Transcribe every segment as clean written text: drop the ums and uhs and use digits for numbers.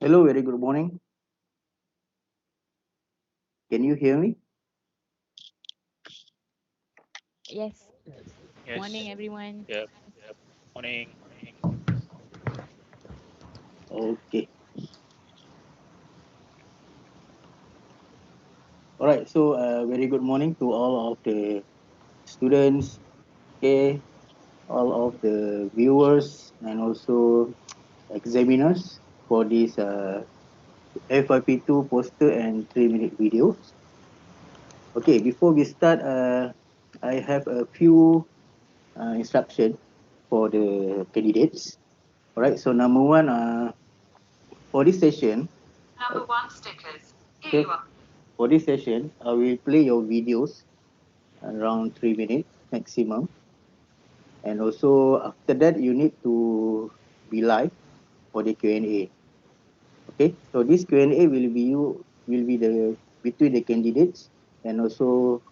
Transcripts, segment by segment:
Hello, very good morning. Can you hear me? Yes. Morning, Yes. everyone. Yep. Morning. Okay. All right. So, very good morning to all of the students, okay, all of the viewers, and also examiners for this FYP2 poster and 3-minute videos. Okay. Before we start, I have a few instructions for the candidates. All right. So, number one, for this session. Number one stickers. Here you are. For this session, I will play your videos around 3 minutes maximum. And also after that, you need to be live for the Q&A. Okay, so this Q&A will be the between the candidates and also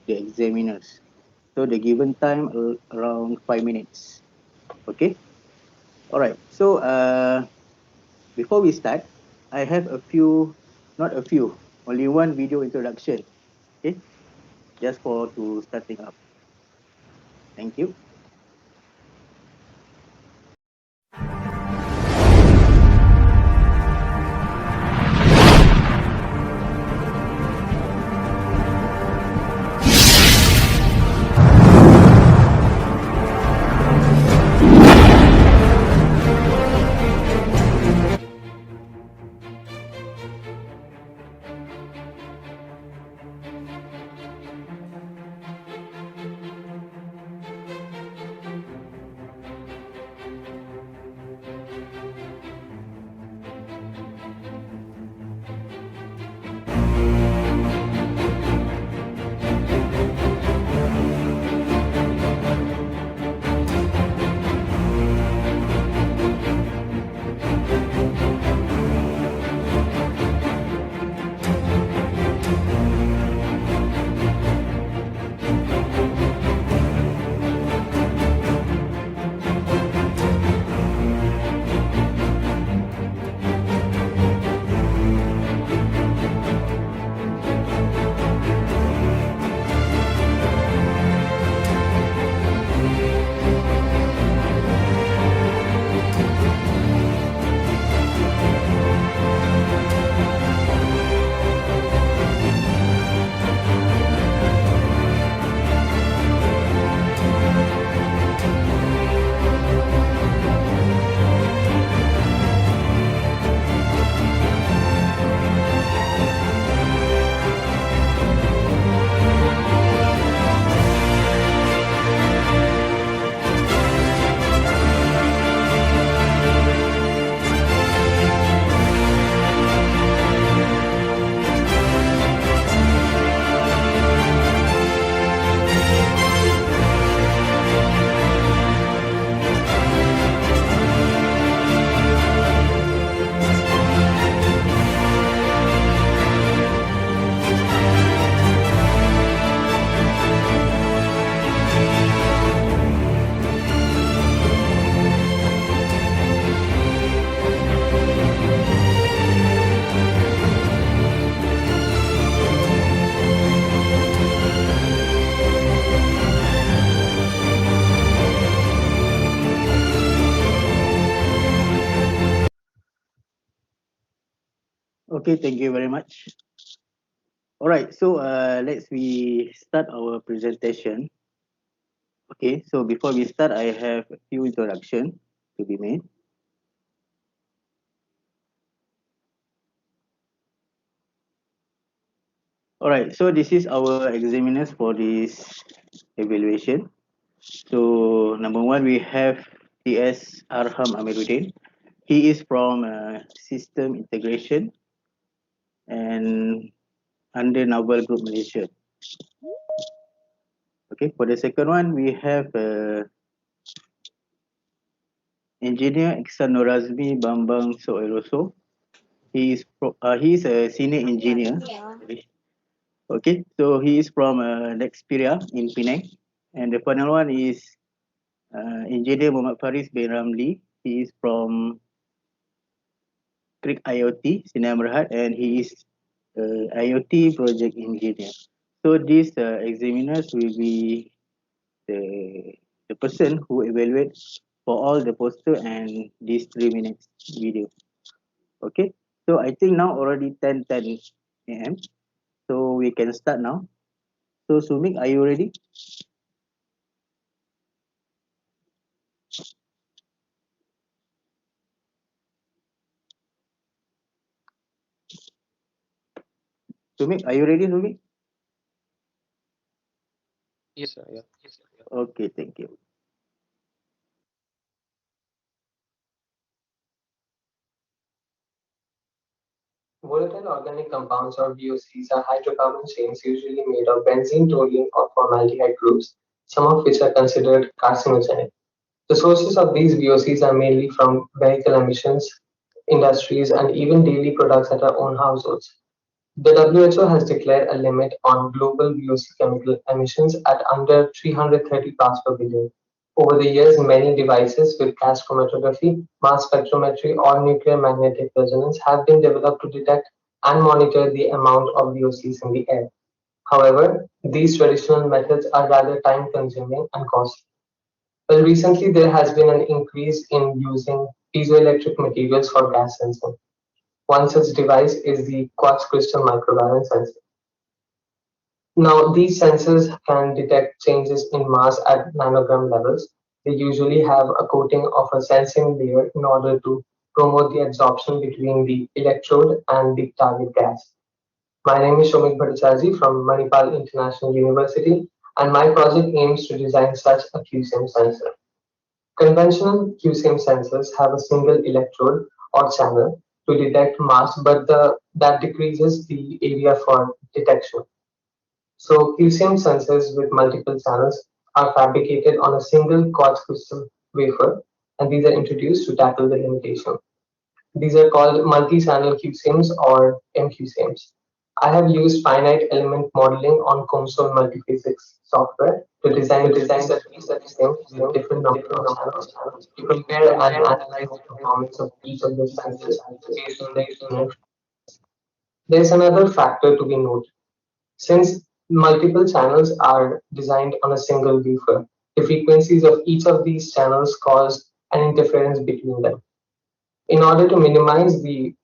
the examiners. So the given time around 5 minutes. Okay, all right. So before we start, I have a few, not a few, only one video introduction. Okay, just for to starting up. Thank you. Okay, thank you very much. All right, so let's we start our presentation. Okay, so before we start, I have a few introduction to be made. All right, so this is our examiners for this evaluation. So number one, we have TS Arham Amiruddin. He is from System Integration and under Naval Group Malaysia. Okay, for the second one, we have Engineer Iksan Norazmi Bambang Soeloso. He is a senior engineer. Okay, so he is from Nexperia in Penang. And the final one is Engineer Muhammad Faris bin Ramli. He is from Creek IoT, Sinar Berhad, and he is IoT project engineer. So these examiners will be the the person who evaluates for all the poster and these 3 minutes video. Okay, so I think now already 10:10 a.m. So we can start now. So Sumik, are you ready? Sumik, are you ready, Sumik? Yes, sir. Yeah. Okay, thank you. Volatile organic compounds or VOCs are hydrocarbon chains usually made of benzene, toluene, or formaldehyde groups, some of which are considered carcinogenic. The sources of these VOCs are mainly from vehicle emissions, industries, and even daily products at our own households. The WHO has declared a limit on global VOC chemical emissions at under 330 parts per billion. Over the years, many devices with gas chromatography, mass spectrometry, or nuclear magnetic resonance have been developed to detect and monitor the amount of VOCs in the air. However, these traditional methods are rather time consuming and costly. Well, recently there has been an increase in using piezoelectric materials for gas sensing. One such device is the quartz crystal microbalance sensor. Now, these sensors can detect changes in mass at nanogram levels. They usually have a coating of a sensing layer in order to promote the absorption between the electrode and the target gas. My name is Shomik Bhattacharjee from Manipal International University, and my project aims to design such a QSIM sensor. Conventional QSIM sensors have a single electrode or channel to detect mass, but that decreases the area for detection. So QSIM sensors with multiple channels are fabricated on a single quartz crystal wafer, and these are introduced to tackle the limitation. These are called multi-channel QSIMs or MQSIMs. I have used finite element modeling on COMSOL multiphysics software to design design 37 such SIMs with different number of channels to compare and analyze the performance of each of the sensors based on their different. There is another factor to be noted. Since multiple channels are designed on a single wafer, the frequencies of each of these channels cause an interference between them. In order to minimize the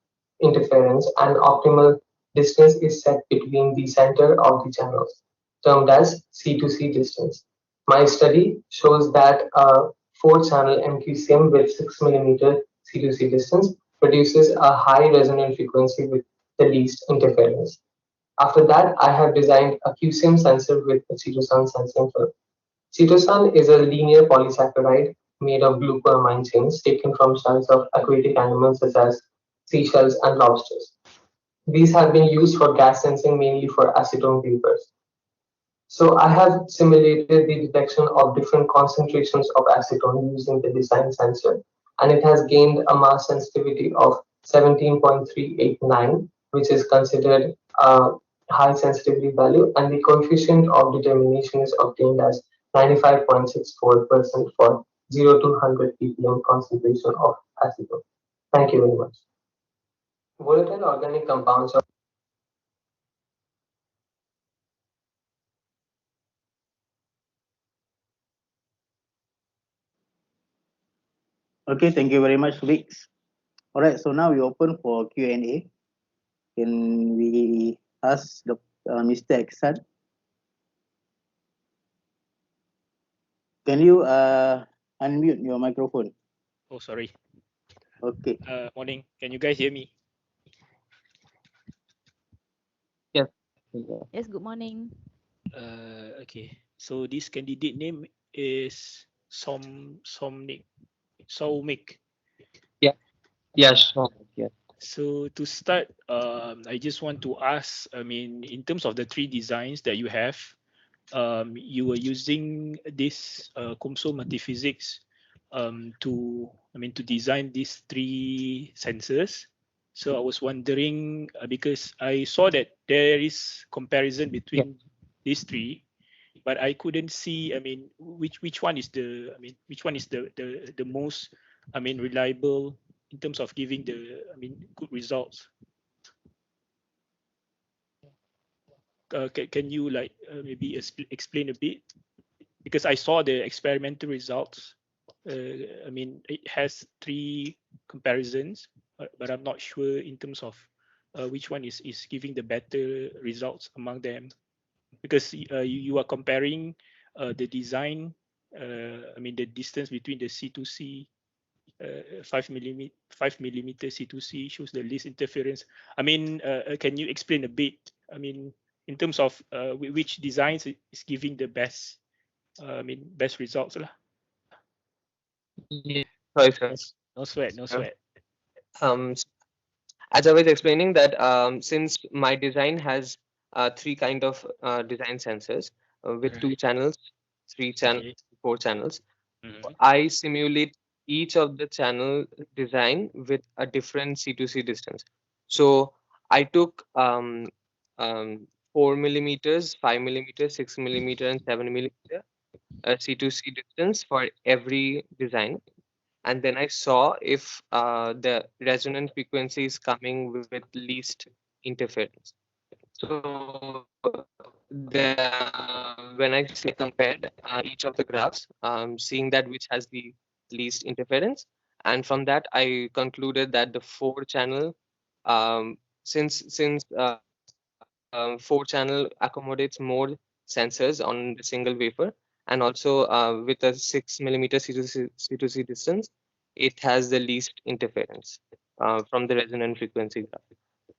interference, an optimal distance is set between the center of the channels, termed as C to C distance. My study shows that a 4-channel MQ-SIM with 6 mm C to C distance produces a high resonant frequency with the least interference. After that, I have designed a QSIM sensor with a cytosine sensing film. Cytosine is a linear polysaccharide made of glucoamine chains taken from shells of aquatic animals such as seashells and lobsters. These have been used for gas sensing mainly for acetone vapors. So I have simulated the detection of different concentrations of acetone using the design sensor, and it has gained a mass sensitivity of 17.389, which is considered a high sensitivity value, and the coefficient of determination is obtained as 95.64% for 0 to 100 ppm concentration of acetone. Thank you very much. Volatile organic compounds are Okay, thank you very much, Sumik. All right, so now we open for Q&A. Can we ask Mr. Aksan? Can you unmute your microphone? Oh, sorry. Okay. Morning. Can you guys hear me? Yes, good morning. Okay. So this candidate name is Somnik. Soumik. yeah, yeah, Yeah. sure. Yeah. So to start, I just want to ask. I mean, in terms of the three designs that you have, you were using this COMSO multiphysics to design these three sensors. So I was wondering because I saw that there is comparison Yeah. between these three, but I couldn't see. I mean, which one is the which one is the most reliable in terms of giving the, I mean, good results. Can you like maybe explain a bit? Because I saw the experimental results. I mean, it has 3 comparisons, but I'm not sure in terms of which one is giving the better results among them. Because you are comparing the design, I mean, the distance between the C2C 5 millimeter C2C shows the least interference. I mean, can you explain a bit? I mean, in terms of which designs is giving the best, I mean, best results lah. Yeah, sorry, sir. No sweat, no Yeah. sweat. As I was explaining that since my design has 3 kind of design sensors with 2 channels, 3 channels, Okay. 4 channels, Mhm. I simulate each of the channel design with a different C2C distance. So I took 4 millimeters, 5 millimeters, 6 millimeter, and 7 millimeter C2C distance for every design, and then I saw if the resonant frequency is coming with least interference. So when I compared each of the graphs, seeing that which has the least interference, and from that I concluded that the 4 channel, since 4 channel accommodates more sensors on the single wafer, and also with a 6 millimeter C2C distance, it has the least interference from the resonant frequency graph.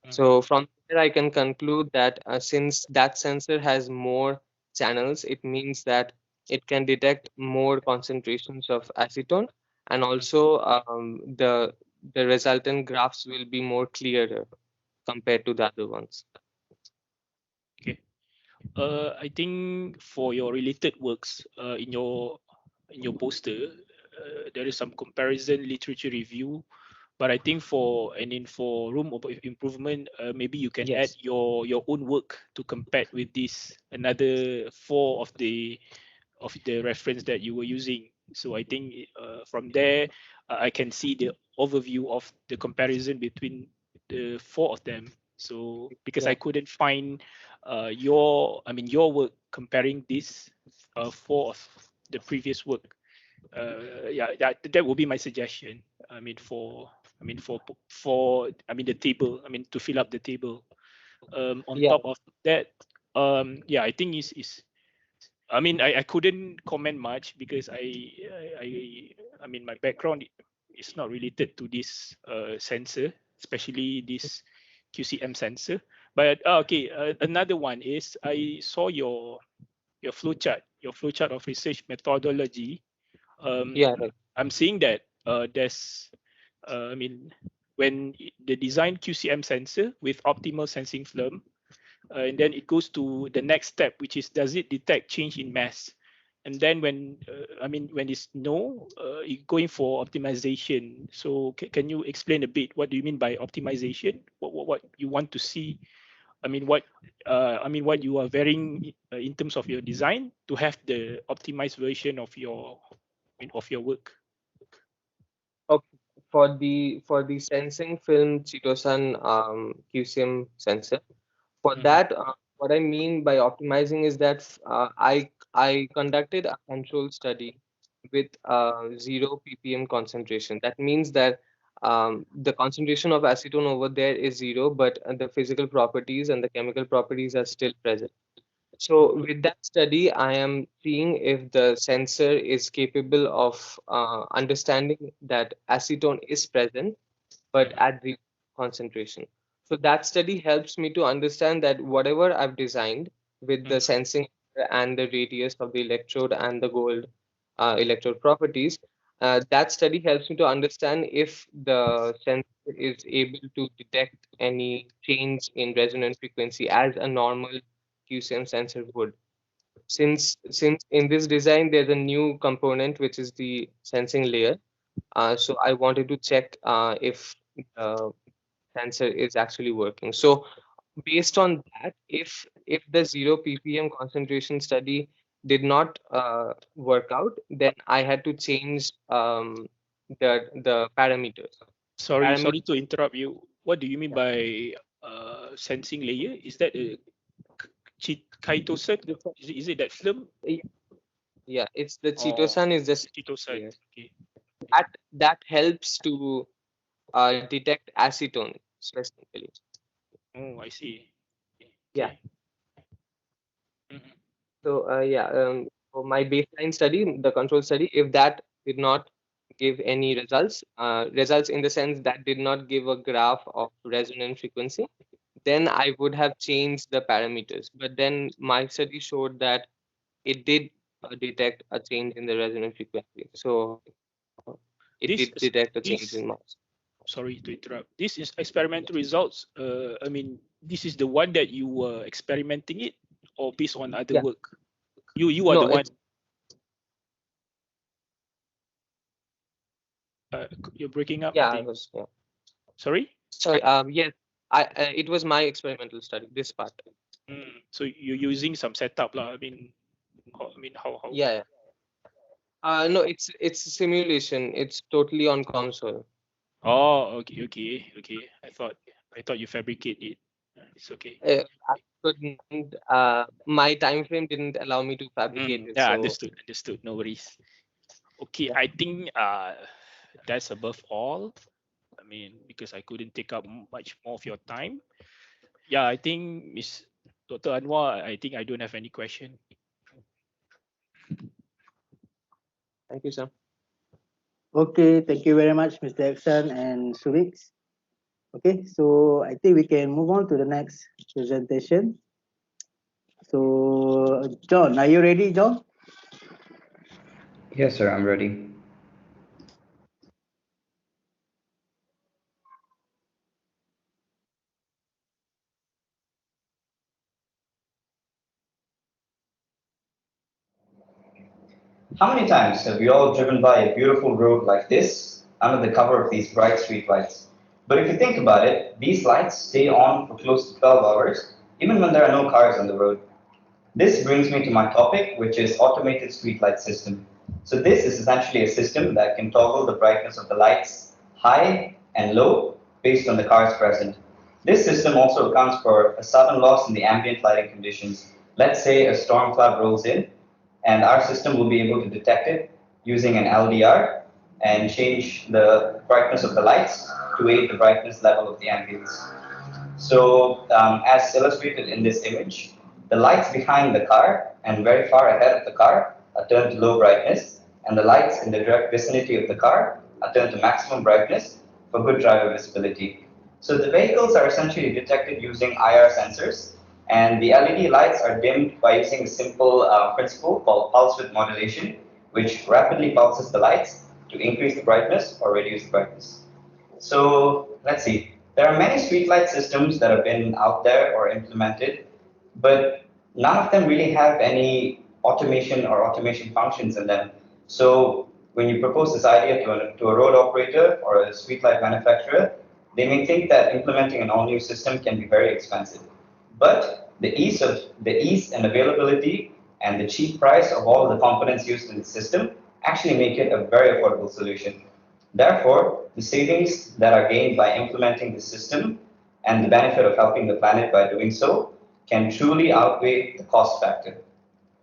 Mhm. So from there, I can conclude that since that sensor has more channels, it means that it can detect more concentrations of acetone, and Mhm. also the resultant graphs will be more clearer compared to the other ones. Okay. I think for your related works, in your poster, there is some comparison literature review. But I think for room of improvement, maybe you can add Yes. your own work to compare with this another 4 of the reference that you were using. So I think from there I can see the overview of the comparison between the 4 of them. So because I Yeah. couldn't find your work comparing this 4 of the previous work. Yeah, that would be my suggestion. I mean for the table. I mean to fill up the table. On Yeah. top of that, yeah, I think is I mean, I couldn't comment much because I mean, my background is not related to this sensor, especially this QCM sensor. But okay, another one is I saw your flowchart of research methodology. Yeah. Right. I'm seeing that there's, I mean, when the design QCM sensor with optimal sensing film, and then it goes to the next step, which is does it detect change in mass? And then when when it's no, it going for optimization. So can you explain a bit what do you mean by optimization? What you want to see? What you are varying in terms of your design to have the optimized version of your work. Okay. For the sensing film Chitosan QCM sensor, for Mhm. that, what I mean by optimizing is that I conducted a control study with 0 ppm concentration. That means that the concentration of acetone over there is 0, but the physical properties and the chemical properties are still present. So with that study, I am seeing if the sensor is capable of understanding that acetone is present, but Mhm. at the concentration. So that study helps me to understand that whatever I've designed with the Mhm. sensing and the radius of the electrode and the gold electrode properties, that study helps me to understand if the sensor is able to detect any change in resonant frequency as a normal QCM sensor would. Since in this design there's a new component which is the sensing layer, so I wanted to check if the sensor is actually working. So based on that, if the 0 ppm concentration study did not work out, then I had to change the parameters. Sorry to interrupt you. What do you mean by sensing layer? Is that a chitosan? Is it that film? Yeah, it's the chitosan is the chitosan. Okay. That helps to detect acetone specifically. Oh, I see. Yeah. Okay. Mhm. So for my baseline study, the control study, if that did not give any results, results in the sense that did not give a graph of resonant frequency, then I would have changed the parameters. But then my study showed that it did detect a change in the resonant frequency. So it did detect a change in mass. Sorry to interrupt. This is experimental results. I mean, this is the one that you were experimenting it, or based on other work. You are the one. You're breaking up. Yeah, I was. Yeah. Sorry. Sorry. Yes. It was my experimental study. This part. So you're using some setup, lah. I mean, how? Yeah. No, it's a simulation. It's totally on console. Oh, okay. I thought you fabricate it. It's okay. I couldn't. My time frame didn't allow me to fabricate it. Yeah, So understood. No worries. Okay, I think that's above all. I mean, because I couldn't take up much more of your time. Yeah, I think Miss Dr. Anwar, I think I don't have any question. thank you, sir. Okay, thank you very much, Mr. Exxon and Suvix. Okay, so I think we can move on to the next presentation. So, John, are you ready, John? Yes, sir, I'm ready. How many times have we all driven by a beautiful road like this under the cover of these bright street lights? But if you think about it, these lights stay on for close to 12 hours, even when there are no cars on the road. This brings me to my topic, which is automated streetlight system. So this is essentially a system that can toggle the brightness of the lights high and low based on the cars present. This system also accounts for a sudden loss in the ambient lighting conditions. Let's say a storm cloud rolls in, and our system will be able to detect it using an LDR and change the brightness of the lights to aid the brightness level of the ambience. So, as illustrated in this image, the lights behind the car and very far ahead of the car are turned to low brightness, and the lights in the direct vicinity of the car are turned to maximum brightness for good driver visibility. So, the vehicles are essentially detected using IR sensors, and the LED lights are dimmed by using a simple principle called pulse width modulation, which rapidly pulses the lights to increase the brightness or reduce the brightness. So let's see. There are many streetlight systems that have been out there or implemented, but none of them really have any automation functions in them. So when you propose this idea to a road operator or a streetlight manufacturer, they may think that implementing an all-new system can be very expensive. But the ease and availability and the cheap price of all of the components used in the system actually make it a very affordable solution. Therefore, the savings that are gained by implementing the system and the benefit of helping the planet by doing so can truly outweigh the cost factor.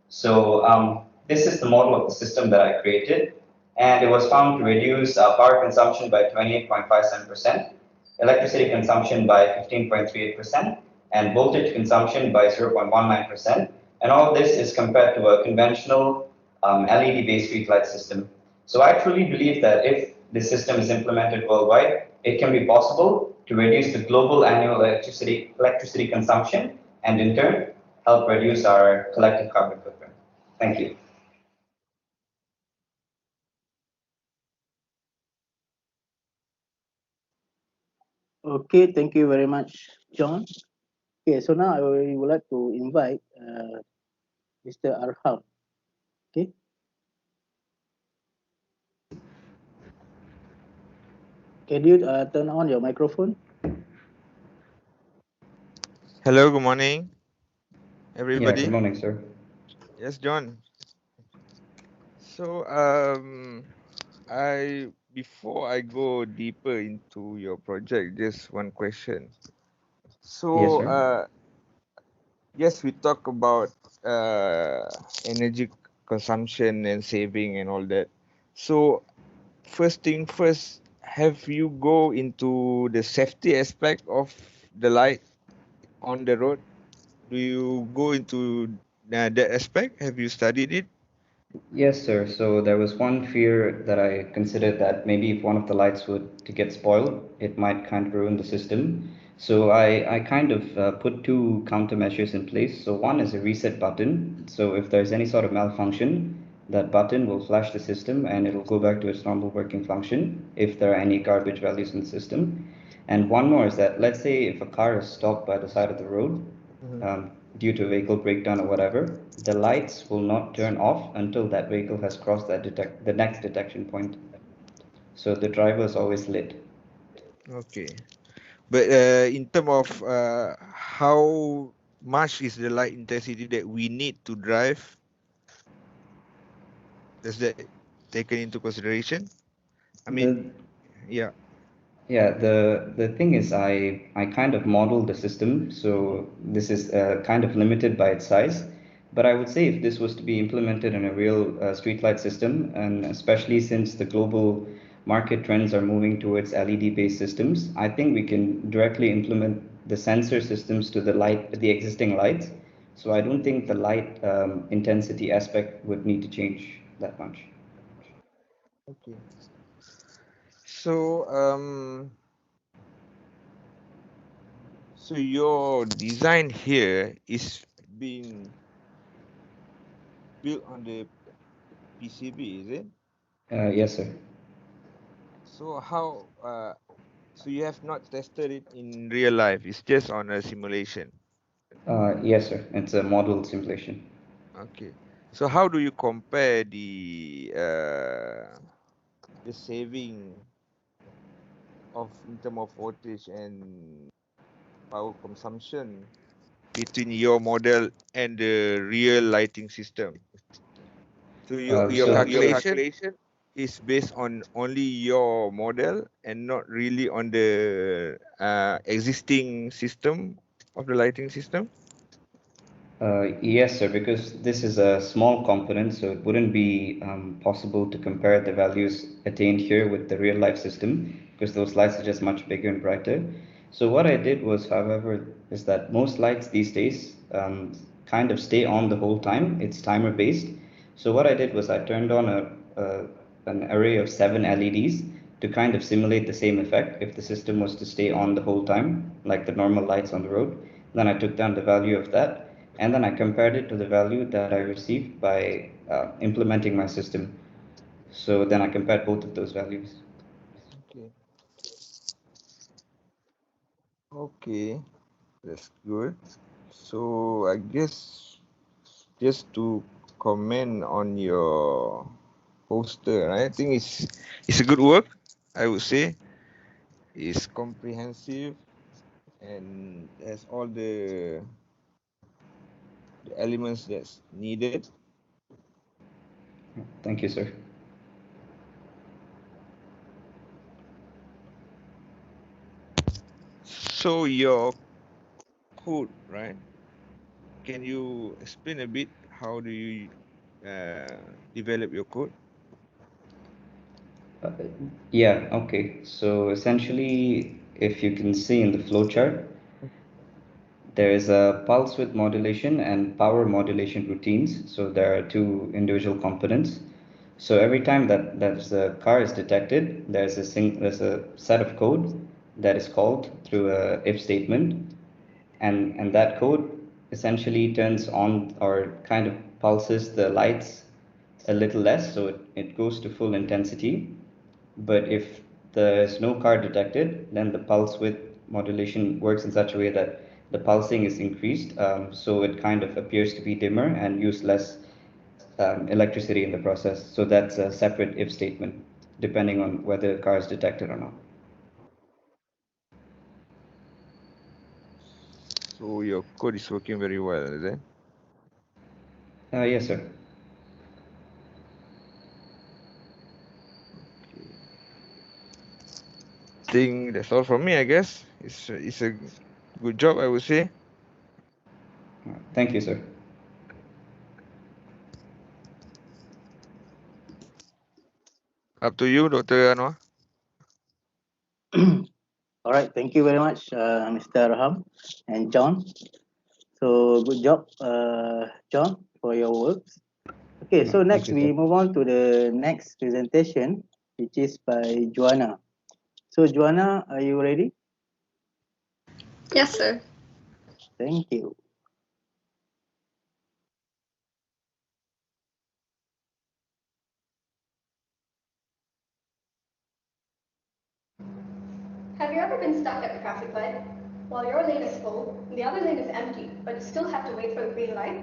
So this is the model of the system that I created, and it was found to reduce power consumption by 28.57%, electricity consumption by 15.38%, and voltage consumption by 0.19%. And all this is compared to a conventional LED-based streetlight system. So I truly believe that if this system is implemented worldwide, it can be possible to reduce the global annual electricity consumption, and in turn, help reduce our collective carbon footprint. Thank you. Okay, thank you very much, John. Okay, so now I would like to invite Mr. Arham. Okay. Can you turn on your microphone? Hello, good morning, Yeah, everybody. good morning, sir. Yes, John. So, I before I go deeper into your project, just one question. Yes, So, sir. yes, we talk about energy consumption and saving and all that. So, first thing first, have you go into the safety aspect of the light on the road? Do you go into that aspect? Have you studied it? Yes, sir. So there was one fear that I considered that maybe if one of the lights were to get spoiled, it might kind of ruin the system. So I kind of put two countermeasures in place. So one is a reset button. So if there's any sort of malfunction, that button will flash the system and it'll go back to its normal working function if there are any garbage values in the system. And one more is that let's say if a car is stopped by the side of the road, Mhm. due to vehicle breakdown or whatever, the lights will not turn off until that vehicle has crossed the next detection point. So the driver is always lit. Okay. But in terms of how much is the light intensity that we need to drive, does that taken into consideration? I mean, The yeah. Yeah, the thing is, I kind of modeled the system, so this is kind of limited by its size. But I would say if this was to be implemented in a real streetlight system, and especially since the global market trends are moving towards LED-based systems, I think we can directly implement the sensor systems to the existing lights. So I don't think the light intensity aspect would need to change that much. Okay. So so your design here is being built on the PCB, is it? Yes, sir. So so you have not tested it in real life. It's just on a simulation. Yes, sir. It's a model simulation. Okay. So how do you compare the saving of in terms of voltage and power consumption between your model and the real lighting system? So your calculation is based on only your model and not really on the existing system of the lighting system? Yes, sir, because this is a small component, so it wouldn't be possible to compare the values attained here with the real life system because those lights are just much bigger and brighter. So what I did was, however, is that most lights these days kind of stay on the whole time. It's timer based. So what I did was I turned on an array of 7 LEDs to kind of simulate the same effect if the system was to stay on the whole time, like the normal lights on the road. Then I took down the value of that and then I compared it to the value that I received by implementing my system. So then I compared both of those values. Okay. Okay, that's good. So I guess just to comment on your poster, I think it's a good work. I would say it's comprehensive and has all the elements that's needed. Thank you, sir. So your code, right? Can you explain a bit how do you develop your code? Uh, yeah, okay. So essentially, if you can see in the flowchart, there is a pulse width modulation and power modulation routines. So there are two individual components. So every time that the car is detected, there's a set of code that is called through a if statement, and that code essentially turns on or kind of pulses the lights a little less, so it goes to full intensity. But if there's no car detected, then the pulse width modulation works in such a way that the pulsing is increased, so it kind of appears to be dimmer and use less electricity in the process. So that's a separate if statement, depending on whether a car is detected or not. So your code is working very well, is it? Yes, sir. Okay. think that's all from me, I guess. It's a good job, I would say. Thank you, sir. Up to you, Dr. Anwar. All right, thank you very much, Mr. Raham and John. So good job, John, for your works. Okay, so Thank next you, we sir. move on to the next presentation, which is by Joanna. So Joanna, are you ready? Yes, sir. Thank you. Have you ever been stuck at a traffic light? While your lane is full and the other lane is empty, but you still have to wait for the green light?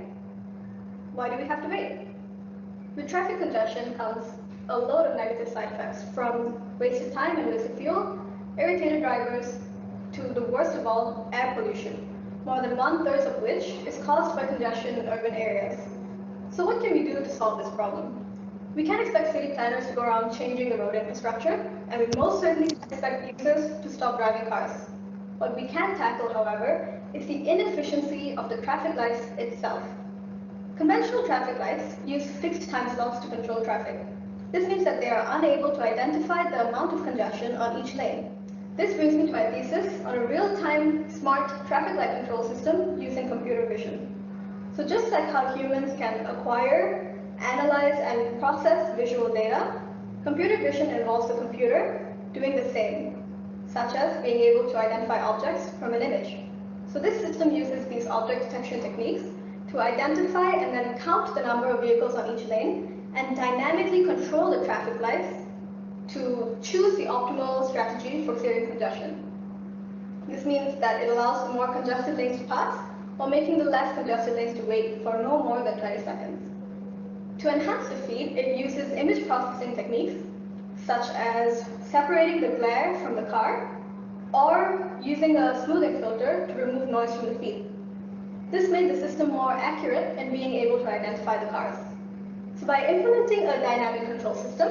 Why do we have to wait? With traffic congestion comes a load of negative side effects, from wasted time and wasted fuel, irritated drivers, to the worst of all, air pollution, more than 1/3 of which is caused by congestion in urban areas. So what can we do to solve this problem? We can't expect city planners to go around changing the road infrastructure, and we most certainly can't expect users to stop driving cars. What we can tackle, however, is the inefficiency of the traffic lights itself. Conventional traffic lights use fixed time slots to control traffic. This means that they are unable to identify the amount of congestion on each lane. This brings me to my thesis on a real-time smart traffic light control system using computer vision. So just like how humans can acquire, analyze, and process visual data, computer vision involves the computer doing the same, such as being able to identify objects from an image. So this system uses these object detection techniques to identify and then count the number of vehicles on each lane and dynamically control the traffic lights to choose the optimal strategy for clearing congestion. This means that it allows the more congested lanes to pass, while making the less congested lanes to wait for no more than 20 seconds. To enhance the feed, it uses image processing techniques, such as separating the glare from the car, or using a smoothing filter to remove noise from the feed. This made the system more accurate in being able to identify the cars. So by implementing a dynamic control system,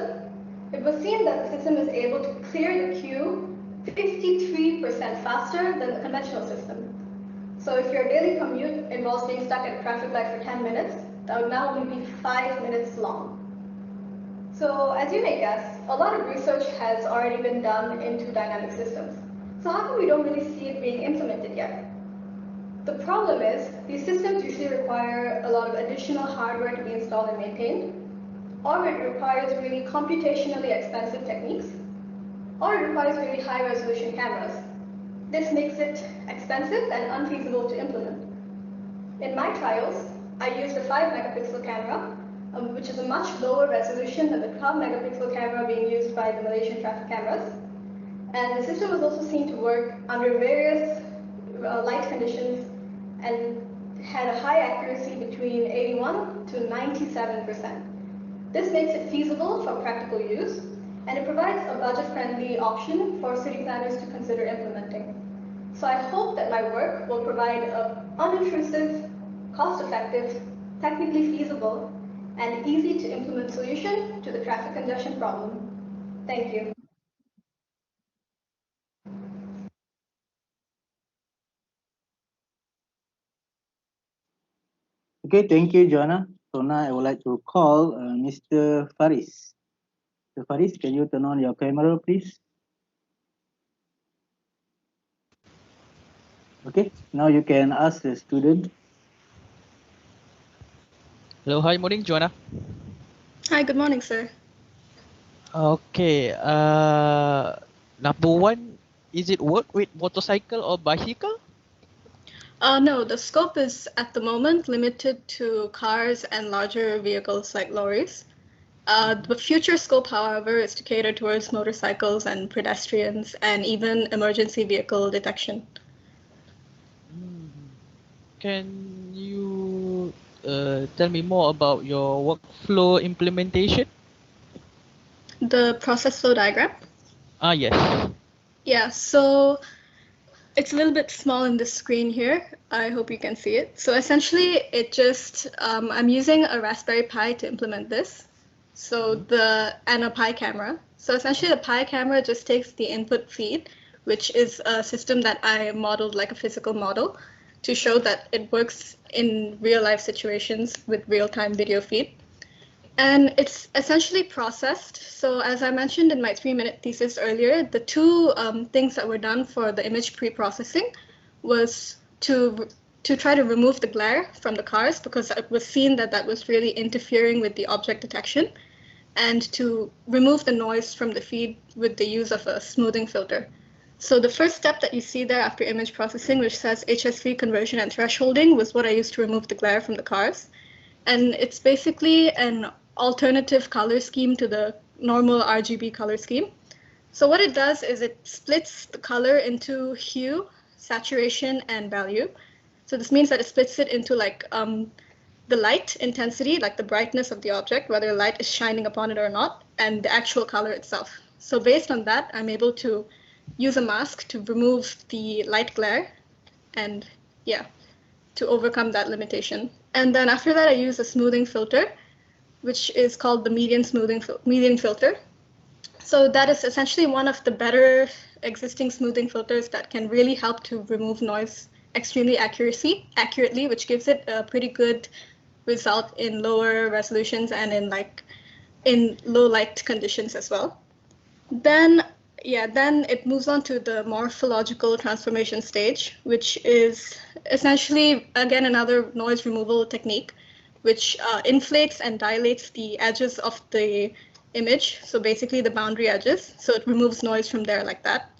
it was seen that the system is able to clear the queue 53% faster than the conventional system. So if your daily commute involves being stuck at a traffic light for 10 minutes, that would now only be 5 minutes long. So as you may guess, a lot of research has already been done into dynamic systems. So how come we don't really see it being implemented yet? The problem is, these systems usually require a lot of additional hardware to be installed and maintained, or it requires really computationally expensive techniques, or it requires really high-resolution cameras. This makes it expensive and unfeasible to implement. In my trials, I used a 5-megapixel camera, which is a much lower resolution than the 12-megapixel camera being used by the Malaysian traffic cameras. And the system was also seen to work under various light conditions and had a high accuracy between 81 to 97%. This makes it feasible for practical use, and it provides a budget-friendly option for city planners to consider implementing. So I hope that my work will provide an unintrusive, cost-effective, technically feasible, and easy to implement solution to the traffic congestion problem. Thank you. Okay, thank you, Joanna. So now I would like to call Mr. Faris. Mr. Faris, can you turn on your camera, please? Okay, now you can ask the student. Hello, hi, morning, Joanna. Hi, good morning, sir. Okay, number one, is it work with motorcycle or bicycle? No, the scope is at the moment limited to cars and larger vehicles like lorries. The future scope, however, is to cater towards motorcycles and pedestrians and even emergency vehicle detection. Can you tell me more about your workflow implementation? The process flow diagram? Yes. Yeah, so it's a little bit small in the screen here. I hope you can see it. So essentially, I'm using a Raspberry Pi to implement this. So and a pi camera. So essentially the pi camera just takes the input feed, which is a system that I modeled like a physical model to show that it works in real life situations with real-time video feed. And it's essentially processed. So as I mentioned in my 3-minute thesis earlier, the two things that were done for the image pre-processing was to try to remove the glare from the cars, because it was seen that that was really interfering with the object detection, and to remove the noise from the feed with the use of a smoothing filter. So the first step that you see there after image processing, which says HSV conversion and thresholding, was what I used to remove the glare from the cars. And it's basically an alternative color scheme to the normal RGB color scheme. So what it does is it splits the color into hue, saturation, and value. So this means that it splits it into like the light intensity, like the brightness of the object, whether light is shining upon it or not, and the actual color itself. So based on that, I'm able to use a mask to remove the light glare and yeah, to overcome that limitation. And then after that, I use a smoothing filter, which is called the median filter. So that is essentially one of the better existing smoothing filters that can really help to remove noise extremely accurately, which gives it a pretty good result in lower resolutions and in low light conditions as well. Then it moves on to the morphological transformation stage, which is essentially, again, another noise removal technique, which inflates and dilates the edges of the image, so basically the boundary edges, so it removes noise from there like that.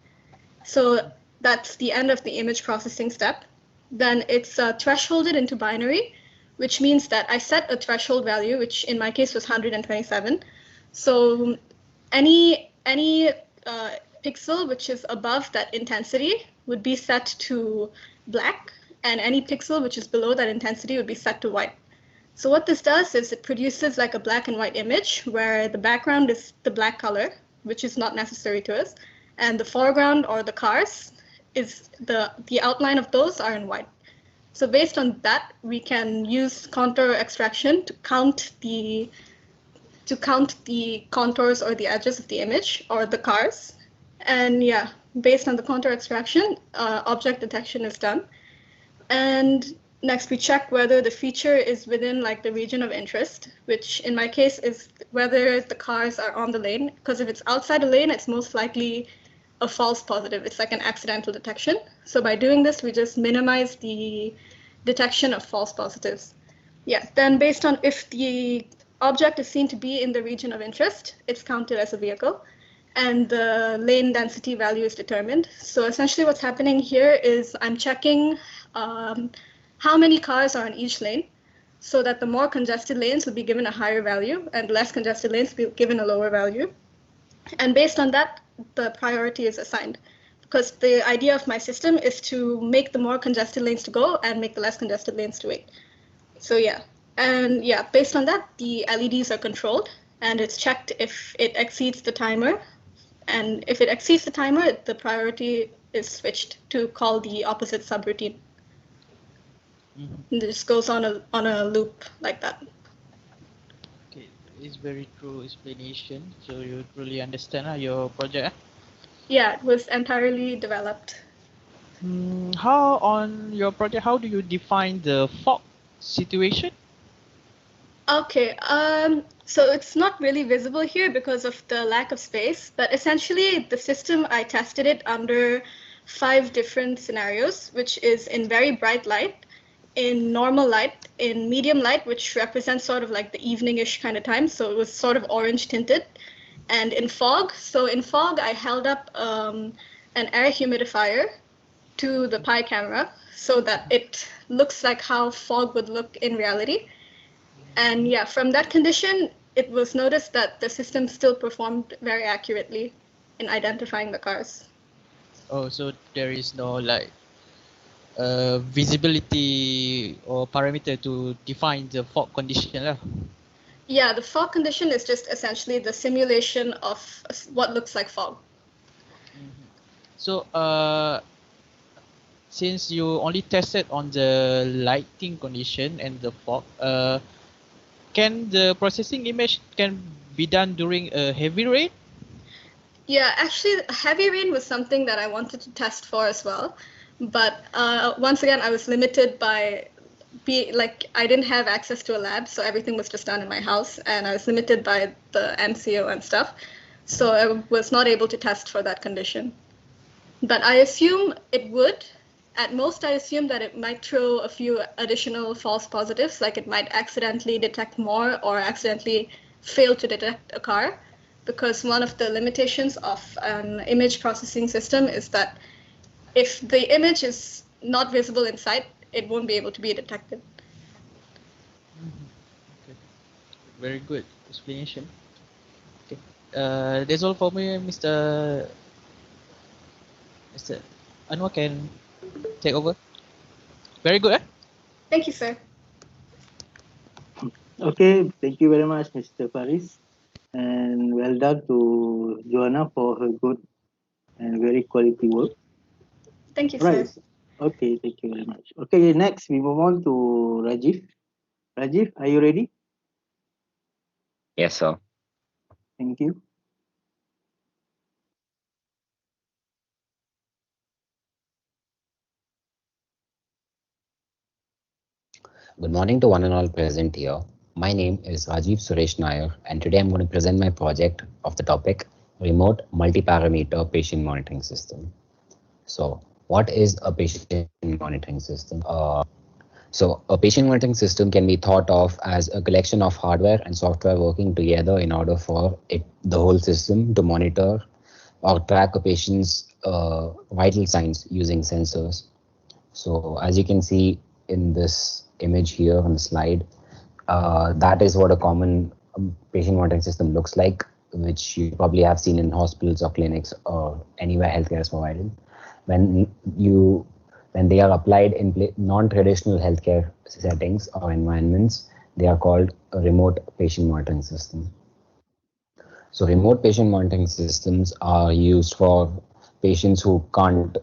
So that's the end of the image processing step. Then it's thresholded into binary, which means that I set a threshold value, which in my case was 127. So any pixel which is above that intensity would be set to black, and any pixel which is below that intensity would be set to white. So what this does is it produces like a black and white image where the background is the black color, which is not necessary to us, and the foreground or the cars is the outline of those are in white. So based on that, we can use contour extraction to count the contours or the edges of the image or the cars. And yeah, based on the contour extraction, object detection is done. And next we check whether the feature is within like the region of interest, which in my case is whether the cars are on the lane, because if it's outside the lane, it's most likely a false positive. It's like an accidental detection. So by doing this, we just minimize the detection of false positives. Yeah, then based on if the object is seen to be in the region of interest, it's counted as a vehicle, and the lane density value is determined. So essentially what's happening here is I'm checking how many cars are in each lane, so that the more congested lanes will be given a higher value and less congested lanes will be given a lower value. And based on that, the priority is assigned, because the idea of my system is to make the more congested lanes to go and make the less congested lanes to wait. So yeah, and yeah, based on that, the LEDs are controlled, and it's checked if it exceeds the timer. And if it exceeds the timer, the priority is switched to call the opposite subroutine. And it just goes on a loop like that. Okay, it's very true explanation. So you truly understand your project. Yeah, it was entirely developed. How on your project? How do you define the fog situation? Okay, so it's not really visible here because of the lack of space, but essentially the system, I tested it under 5 different scenarios, which is in very bright light, in normal light, in medium light, which represents sort of like the evening-ish kind of time, so it was sort of orange tinted, and in fog. So in fog, I held up an air humidifier to the Pi camera so that it looks like how fog would look in reality. And yeah, from that condition, it was noticed that the system still performed very accurately in identifying the cars. Oh, so there is no like visibility or parameter to define the fog condition lah. Yeah, the fog condition is just essentially the simulation of what looks like fog. So since you only tested on the lighting condition and the fog, can the processing image can be done during a heavy rain? Yeah, actually, heavy rain was something that I wanted to test for as well. But once again, I was limited by I didn't have access to a lab, so everything was just done in my house, and I was limited by the MCO and stuff. So I was not able to test for that condition. But I assume it would. At most, I assume that it might throw a few additional false positives, like it might accidentally detect more or accidentally fail to detect a car, because one of the limitations of an image processing system is that if the image is not visible in sight, it won't be able to be detected. Okay. Very good explanation. Okay. That's all for me, Mr. Anwar can take over. Very good, eh? Thank you, sir. Okay, thank you very much, Mr. Faris, and well done to Joanna for her good and very quality work. Thank you, Right. sir. Okay, thank you very much. Okay, next we move on to Rajiv. Rajiv, are you ready? Yes, sir. Thank you. Good morning to one and all present here. My name is Rajiv Suresh Nair, and today I'm going to present my project of the topic Remote Multi-Parameter Patient Monitoring System. So, what is a patient monitoring system? So, a patient monitoring system can be thought of as a collection of hardware and software working together in order for the whole system to monitor or track a patient's vital signs using sensors. So as you can see in this image here on the slide, that is what a common patient monitoring system looks like, which you probably have seen in hospitals or clinics or anywhere healthcare is provided. When you when they are applied in non-traditional healthcare settings or environments, they are called a remote patient monitoring system. So remote patient monitoring systems are used for patients who can't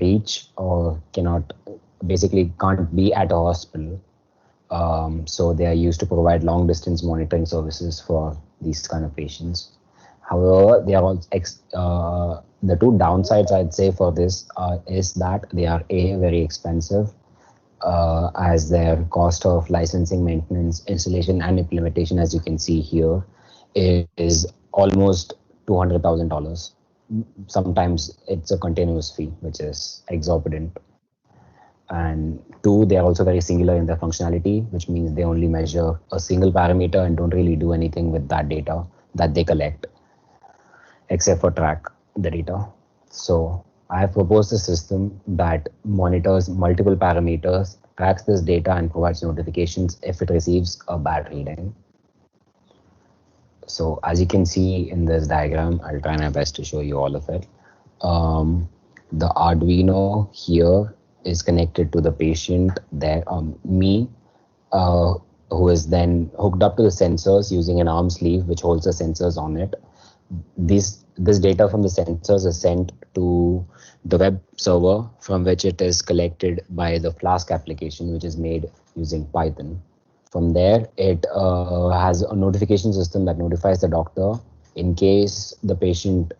reach or cannot, basically can't be at a hospital. So they are used to provide long distance monitoring services for these kind of patients. However, they are also the two downsides I'd say for this is that they are very expensive, as their cost of licensing, maintenance, installation, and implementation, as you can see here, is almost $200,000. Sometimes it's a continuous fee, which is exorbitant. And two, they are also very singular in their functionality, which means they only measure a single parameter and don't really do anything with that data that they collect, except for track the data. So I have proposed a system that monitors multiple parameters, tracks this data, and provides notifications if it receives a bad reading. So as you can see in this diagram, I'll try my best to show you all of it. The Arduino here is connected to the patient there, me, uh, who is then hooked up to the sensors using an arm sleeve which holds the sensors on it. This data from the sensors is sent to the web server, from which it is collected by the Flask application, which is made using Python. From there, it has a notification system that notifies the doctor in case the patient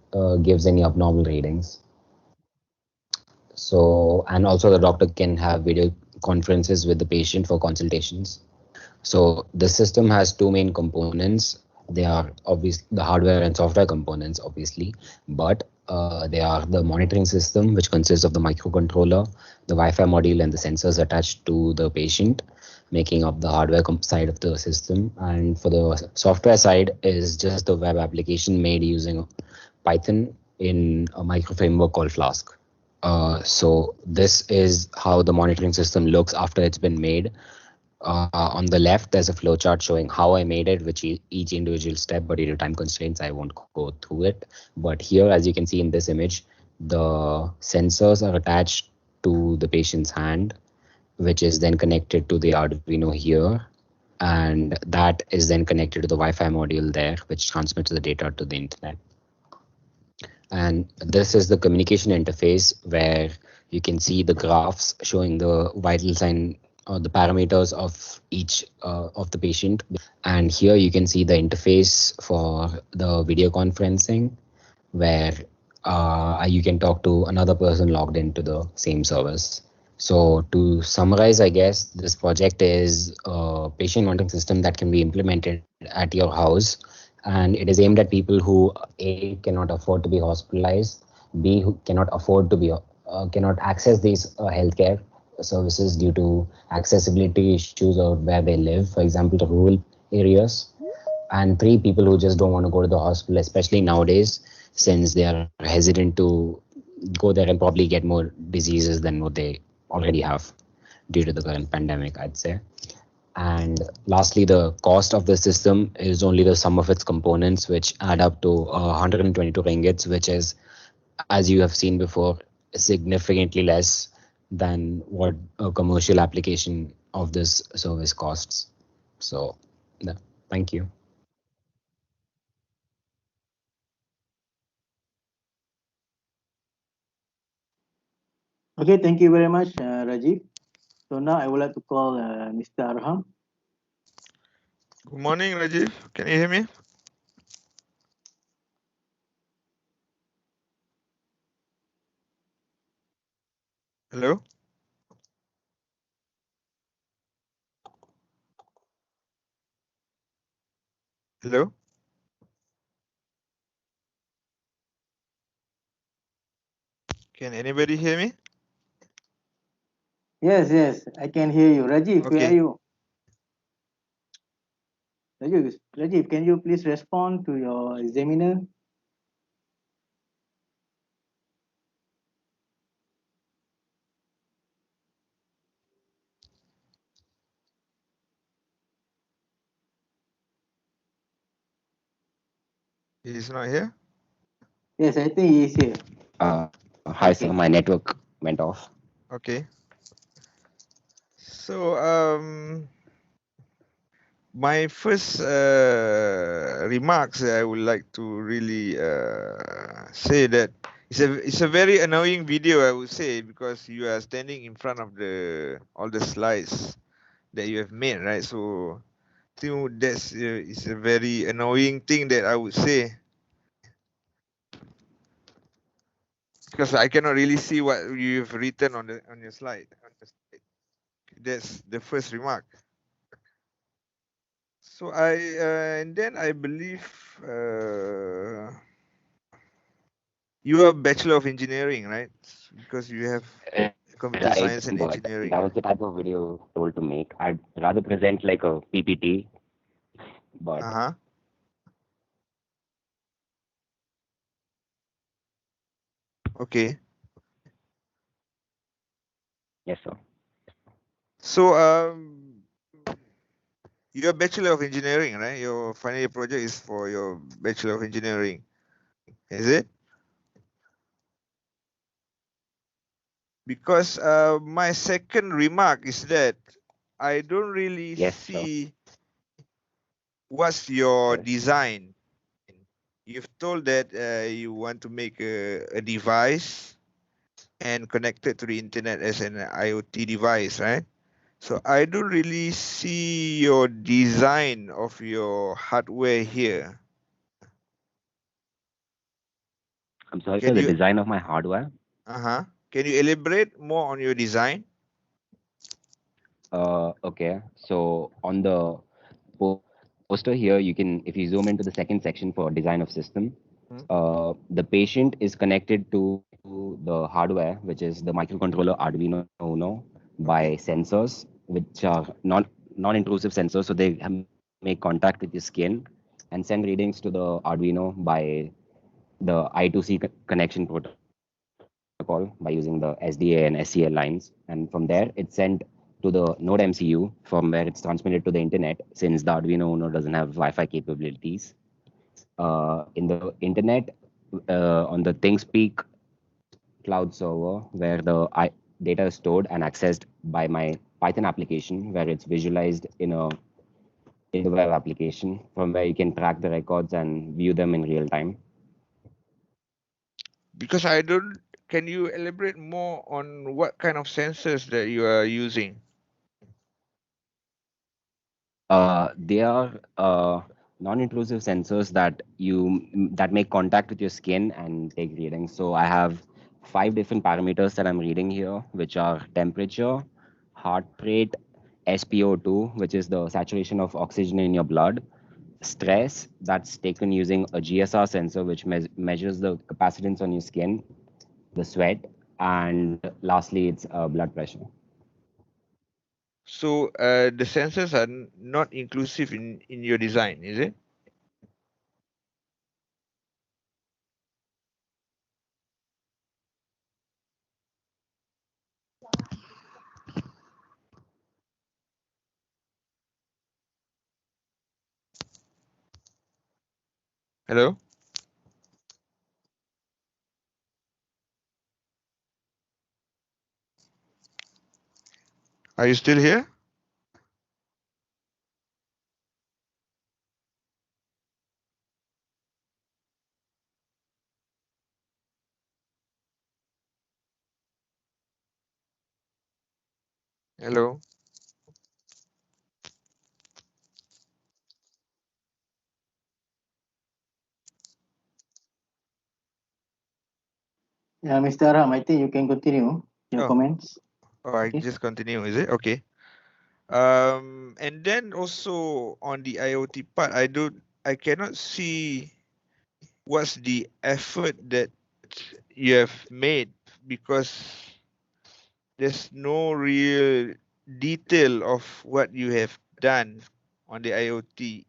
gives any abnormal readings. So, and also the doctor can have video conferences with the patient for consultations. So the system has two main components. They are obviously the hardware and software components, obviously, but they are the monitoring system, which consists of the microcontroller, the Wi-Fi module, and the sensors attached to the patient, making up the hardware side of the system. And for the software side is just the web application made using Python in a micro framework called Flask. So this is how the monitoring system looks after it's been made. On the left, there's a flowchart showing how I made it, which each individual step, but due to time constraints, I won't go through it. But here, as you can see in this image, the sensors are attached to the patient's hand, which is then connected to the Arduino here. And that is then connected to the Wi-Fi module there, which transmits the data to the internet. And this is the communication interface where you can see the graphs showing the vital sign the parameters of each of the patient. And here you can see the interface for the video conferencing, where you can talk to another person logged into the same service. So to summarize, I guess this project is a patient monitoring system that can be implemented at your house, and it is aimed at people who A, cannot afford to be hospitalized, B, who cannot afford to be cannot access these healthcare services due to accessibility issues or where they live, for example, the rural areas, and three, people who just don't want to go to the hospital, especially nowadays, since they are hesitant to go there and probably get more diseases than what they already have due to the current pandemic, I'd say. And lastly, the cost of the system is only the sum of its components, which add up to 122 ringgits, which is, as you have seen before, significantly less than what a commercial application of this service costs. So, yeah, thank you. Okay, thank you very much, Rajiv. So now I would like to call Mr. Arham. Good morning, Rajiv. Can you hear me? Hello? Hello? Can anybody hear me? Yes, yes, I can hear you. Rajiv, where are Okay. you? Rajiv, can you please respond to your examiner? He's not here? Yes, I think he is here. Hi, sir. My network went off. Okay. So, my first remarks, I would like to really say that it's a very annoying video, I would say, because you are standing in front of the all the slides that you have made, right? So I think that's is a very annoying thing that I would say, because I cannot really see what you've written on your slide. That's the first remark. So and then I believe you are Bachelor of Engineering, right? Because you have computer Right, science and but engineering, that was right? the type of video told to make. I'd rather present like a PPT, but Uh-huh. Okay. yes, sir. So you're Bachelor of Engineering, right? Your final year project is for your Bachelor of Engineering. Is it? Because my second remark is that I don't really Yes, sir. see what's your Yes. design. You've told that you want to make a device and connect it to the internet as an IoT device, right? So I don't really see your design of your hardware here. I'm sorry, sir. Can The you design of my hardware. can you elaborate more on your design? Okay. So on the poster here, you can, if you zoom into the second section for design of system, Hmm? the patient is connected to the hardware, which is the microcontroller Arduino Uno, by Okay. sensors, which are non-intrusive sensors. So they make contact with your skin and send readings to the Arduino by the I2C connection protocol by using the SDA and SCA lines. And from there, it's sent to the Node MCU, from where it's transmitted to the internet, since the Arduino Uno doesn't have Wi-Fi capabilities. In the internet, on the ThinkSpeak cloud server, where the data is stored and accessed by my Python application, where it's visualized in the web application, from where you can track the records and view them in real time. Because I don't. Can you elaborate more on what kind of sensors that you are using? They are non-intrusive sensors that make contact with your skin and take readings. So I have 5 different parameters that I'm reading here, which are temperature, heart rate, SpO2, which is the saturation of oxygen in your blood, stress, that's taken using a GSR sensor, which measures the capacitance on your skin, the sweat, and lastly, it's blood pressure. So the sensors are not inclusive in your design, is it? Hello? Are you still here? Hello? Yeah, Mr. Aram, I think you can continue your Oh, comments. I Okay. just continue, is it? Okay. And then also on the IoT part, I cannot see what's the effort that you have made because there's no real detail of what you have done on the IoT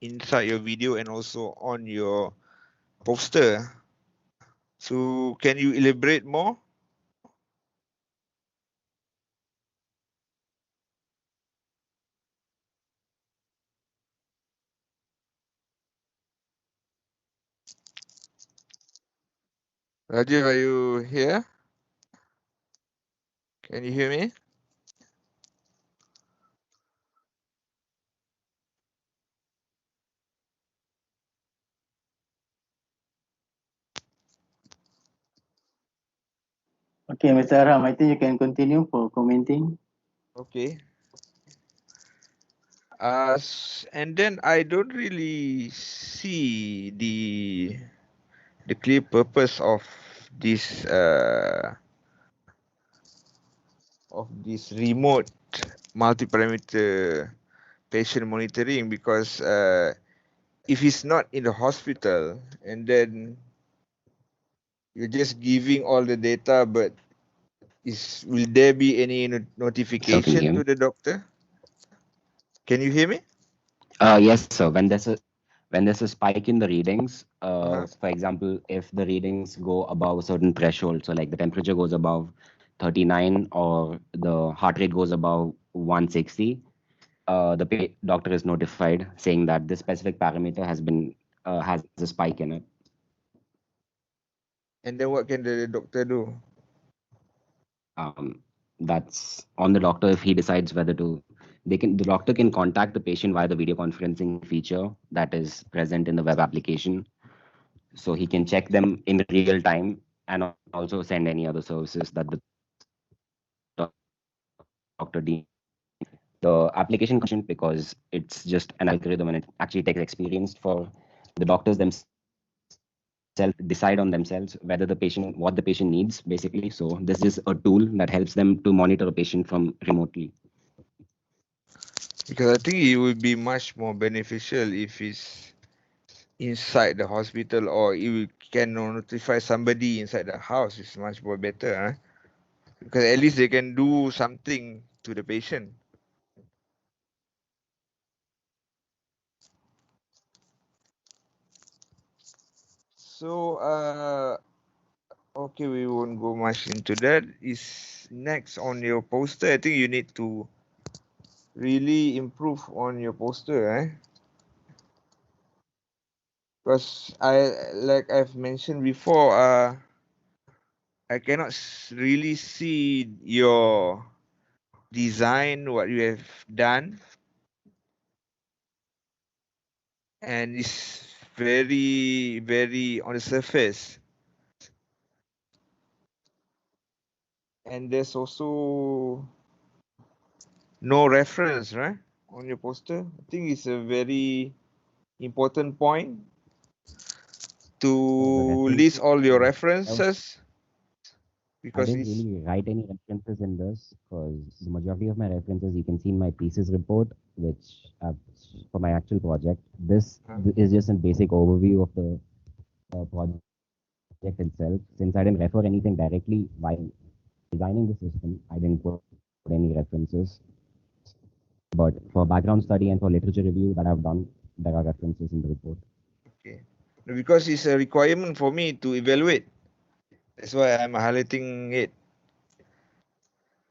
inside your video and also on your poster. So can you elaborate more? Rajiv, are you here? Can you hear me? Okay, Mr. Aram, I think you can continue for commenting. Okay. And then I don't really see the clear purpose of this remote multi-parameter patient monitoring because if he's not in the hospital and then you're just giving all the data, but will there be any So can you notification hear to me? the doctor? Can you hear me? Yes, sir. When there's a spike in the readings, Uh-huh. for example, if the readings go above a certain threshold, so like the temperature goes above 39 or the heart rate goes above 160, the doctor is notified saying that this specific parameter has a spike in it. And then what can the doctor do? That's on the doctor if he decides whether to. The doctor can contact the patient via the video conferencing feature that is present in the web application, so he can check them in real time and also send any other services that the doctor deems necessary. The application because it's just an algorithm and it actually takes experience for the doctors themselves to decide on themselves whether what the patient needs, basically. So this is a tool that helps them to monitor a patient from remotely. Because I think it would be much more beneficial if it's inside the hospital or you can notify somebody inside the house. It's much more better, huh? Because at least they can do something to the patient. So okay, we won't go much into that. Is next on your poster. I think you need to really improve on your poster, eh? Because like I've mentioned before, I cannot really see your design, what you have done, and it's very, very on the surface. And there's also no reference, right, on your poster. I think it's a very important point to list all your references I because didn't it's really write any references in this because the majority of my references you can see in my thesis report, which for my actual project. This is just a basic overview of the project itself. Since I didn't refer anything directly while designing the system, I didn't put any references. But for background study and for literature review that I've done, there are references in the report. okay. Because it's a requirement for me to evaluate. That's why I'm highlighting it.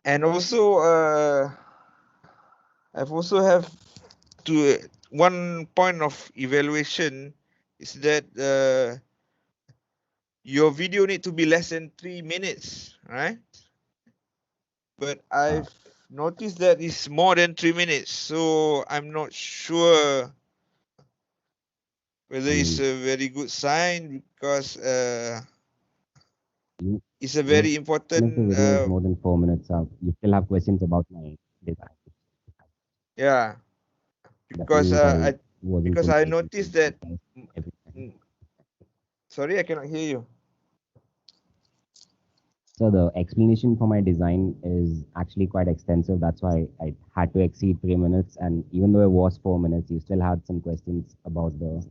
And also, I've also have to one point of evaluation is that your video need to be less than 3 minutes, right? But I've noticed that it's more than 3 minutes, so I'm not sure whether it's a very good sign because it's a very important. If the video is more than 4 minutes out, you still have questions about my design. Yeah, because I noticed that. Sorry, I cannot hear you. So the explanation for my design is actually quite extensive. That's why I had to exceed 3 minutes. And even though it was 4 minutes, you still had some questions about the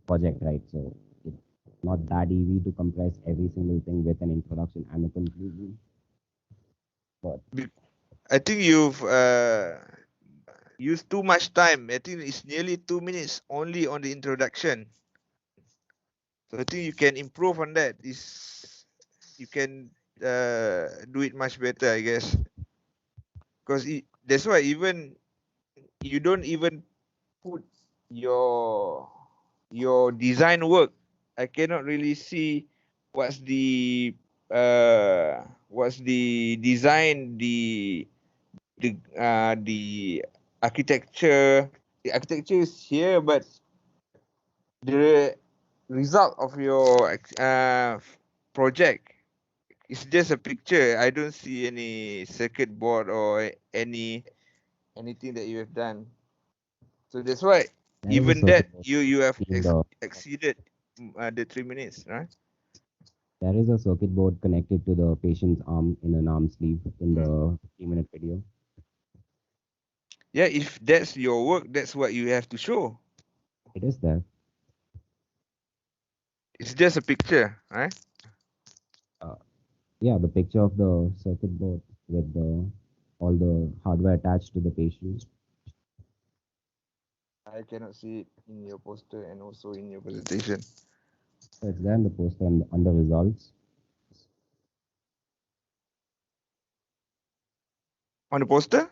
project, right? So it's not that easy to compress every single thing with an introduction and a conclusion. But I think you've used too much time. I think it's nearly 2 minutes only on the introduction. So I think you can improve on that. You can do it much better, I guess. Because that's why even you don't even put your design work. I cannot really see what's the design, the architecture. The architecture is here, but the result of your project is just a picture. I don't see any circuit board or anything that you have done. So that's why even that you have exceeded the 3 minutes, right? there is a circuit board connected to the patient's arm in an arm sleeve in the 3-minute video. Yeah, if that's your work, that's what you have to show. It is there. It's just a picture, right? Yeah, the picture of the circuit board with all the hardware attached to the patient. I cannot see it in your poster and also in your presentation. So it's there in the poster under results. On the poster?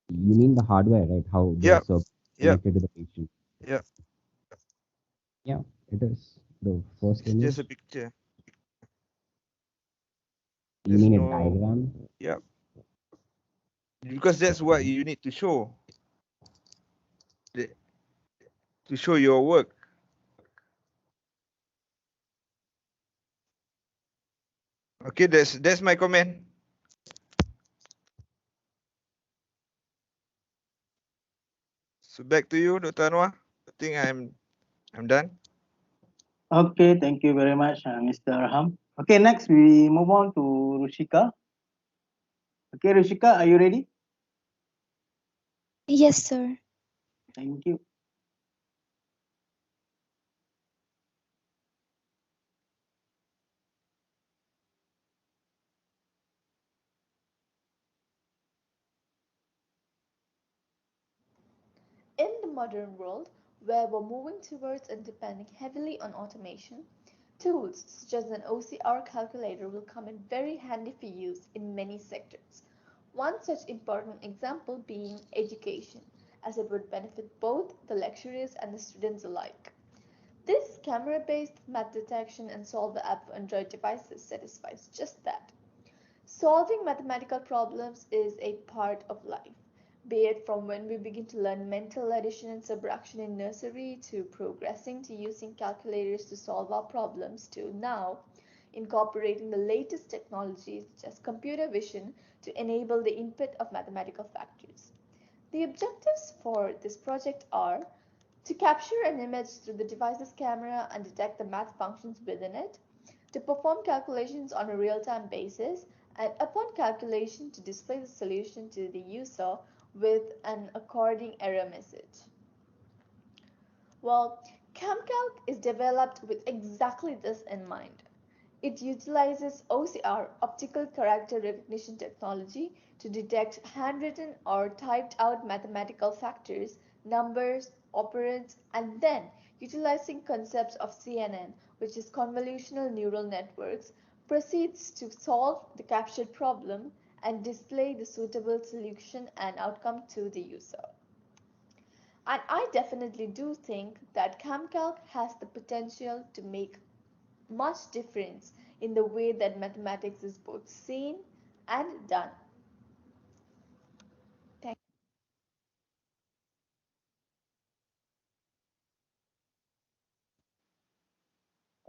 You mean the hardware, right? How the circuit connected to the patient. Yeah. Yeah, it is. The first image. Just a picture. You mean a diagram? Yeah. Because that's what you need to show. To show your work. Okay, that's my comment. So back to you, Dr. Anwar. I think I'm done. Okay, thank you very much, Mr. Arham. Okay, next we move on to Rushika. Okay, Rushika, are you ready? Yes, sir. Thank you. In the modern world, where we're moving towards and depending heavily on automation, tools such as an OCR calculator will come in very handy for use in many sectors. One such important example being education, as it would benefit both the lecturers and the students alike. This camera-based math detection and solver app for Android devices satisfies just that. Solving mathematical problems is a part of life, be it from when we begin to learn mental addition and subtraction in nursery to progressing to using calculators to solve our problems to now incorporating the latest technologies such as computer vision to enable the input of mathematical factors. The objectives for this project are to capture an image through the device's camera and detect the math functions within it, to perform calculations on a real-time basis, and upon calculation to display the solution to the user with an according error message. Well, CamCalc is developed with exactly this in mind. It utilizes OCR, optical character recognition technology, to detect handwritten or typed out mathematical factors, numbers, operands, and then, utilizing concepts of CNN, which is convolutional neural networks, proceeds to solve the captured problem and display the suitable solution and outcome to the user. And I definitely do think that CamCalc has the potential to make much difference in the way that mathematics is both seen and done. Thank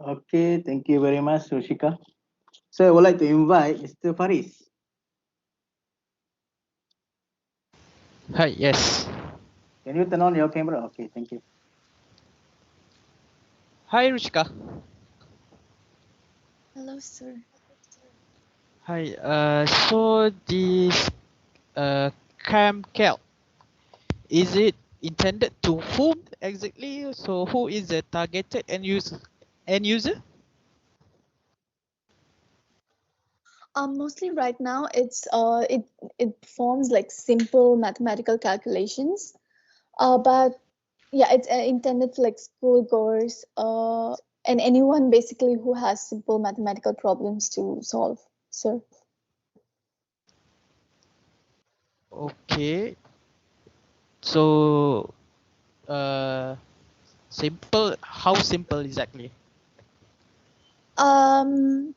Okay, thank you very much, Rushika. So I would like to invite Mr. Faris. Hi, yes. Can you turn on your camera? Okay, thank you. Hi, Ruchika. Hello, sir. Hi. So this CamCalc, is it intended to whom exactly? So who is the targeted end user? End user? Mostly right now, it performs like simple mathematical calculations. But yeah, it's intended for like schoolgoers, and anyone basically who has simple mathematical problems to solve. So Okay. So simple. How simple exactly? um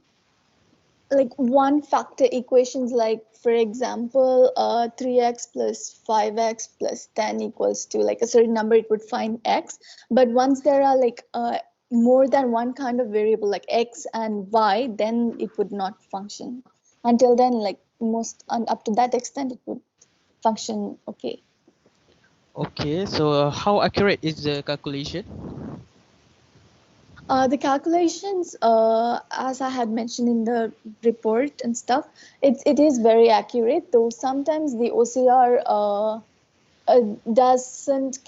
like one factor equations, like for example 3x plus 5x plus 10 equals to like a certain number, it would find x. But once there are like more than one kind of variable like x and y, then it would not function. Until then, like most and up to that extent, it would function okay. Okay. So how accurate is the calculation? The calculations, as I had mentioned in the report and stuff, it is very accurate. Though sometimes the OCR doesn't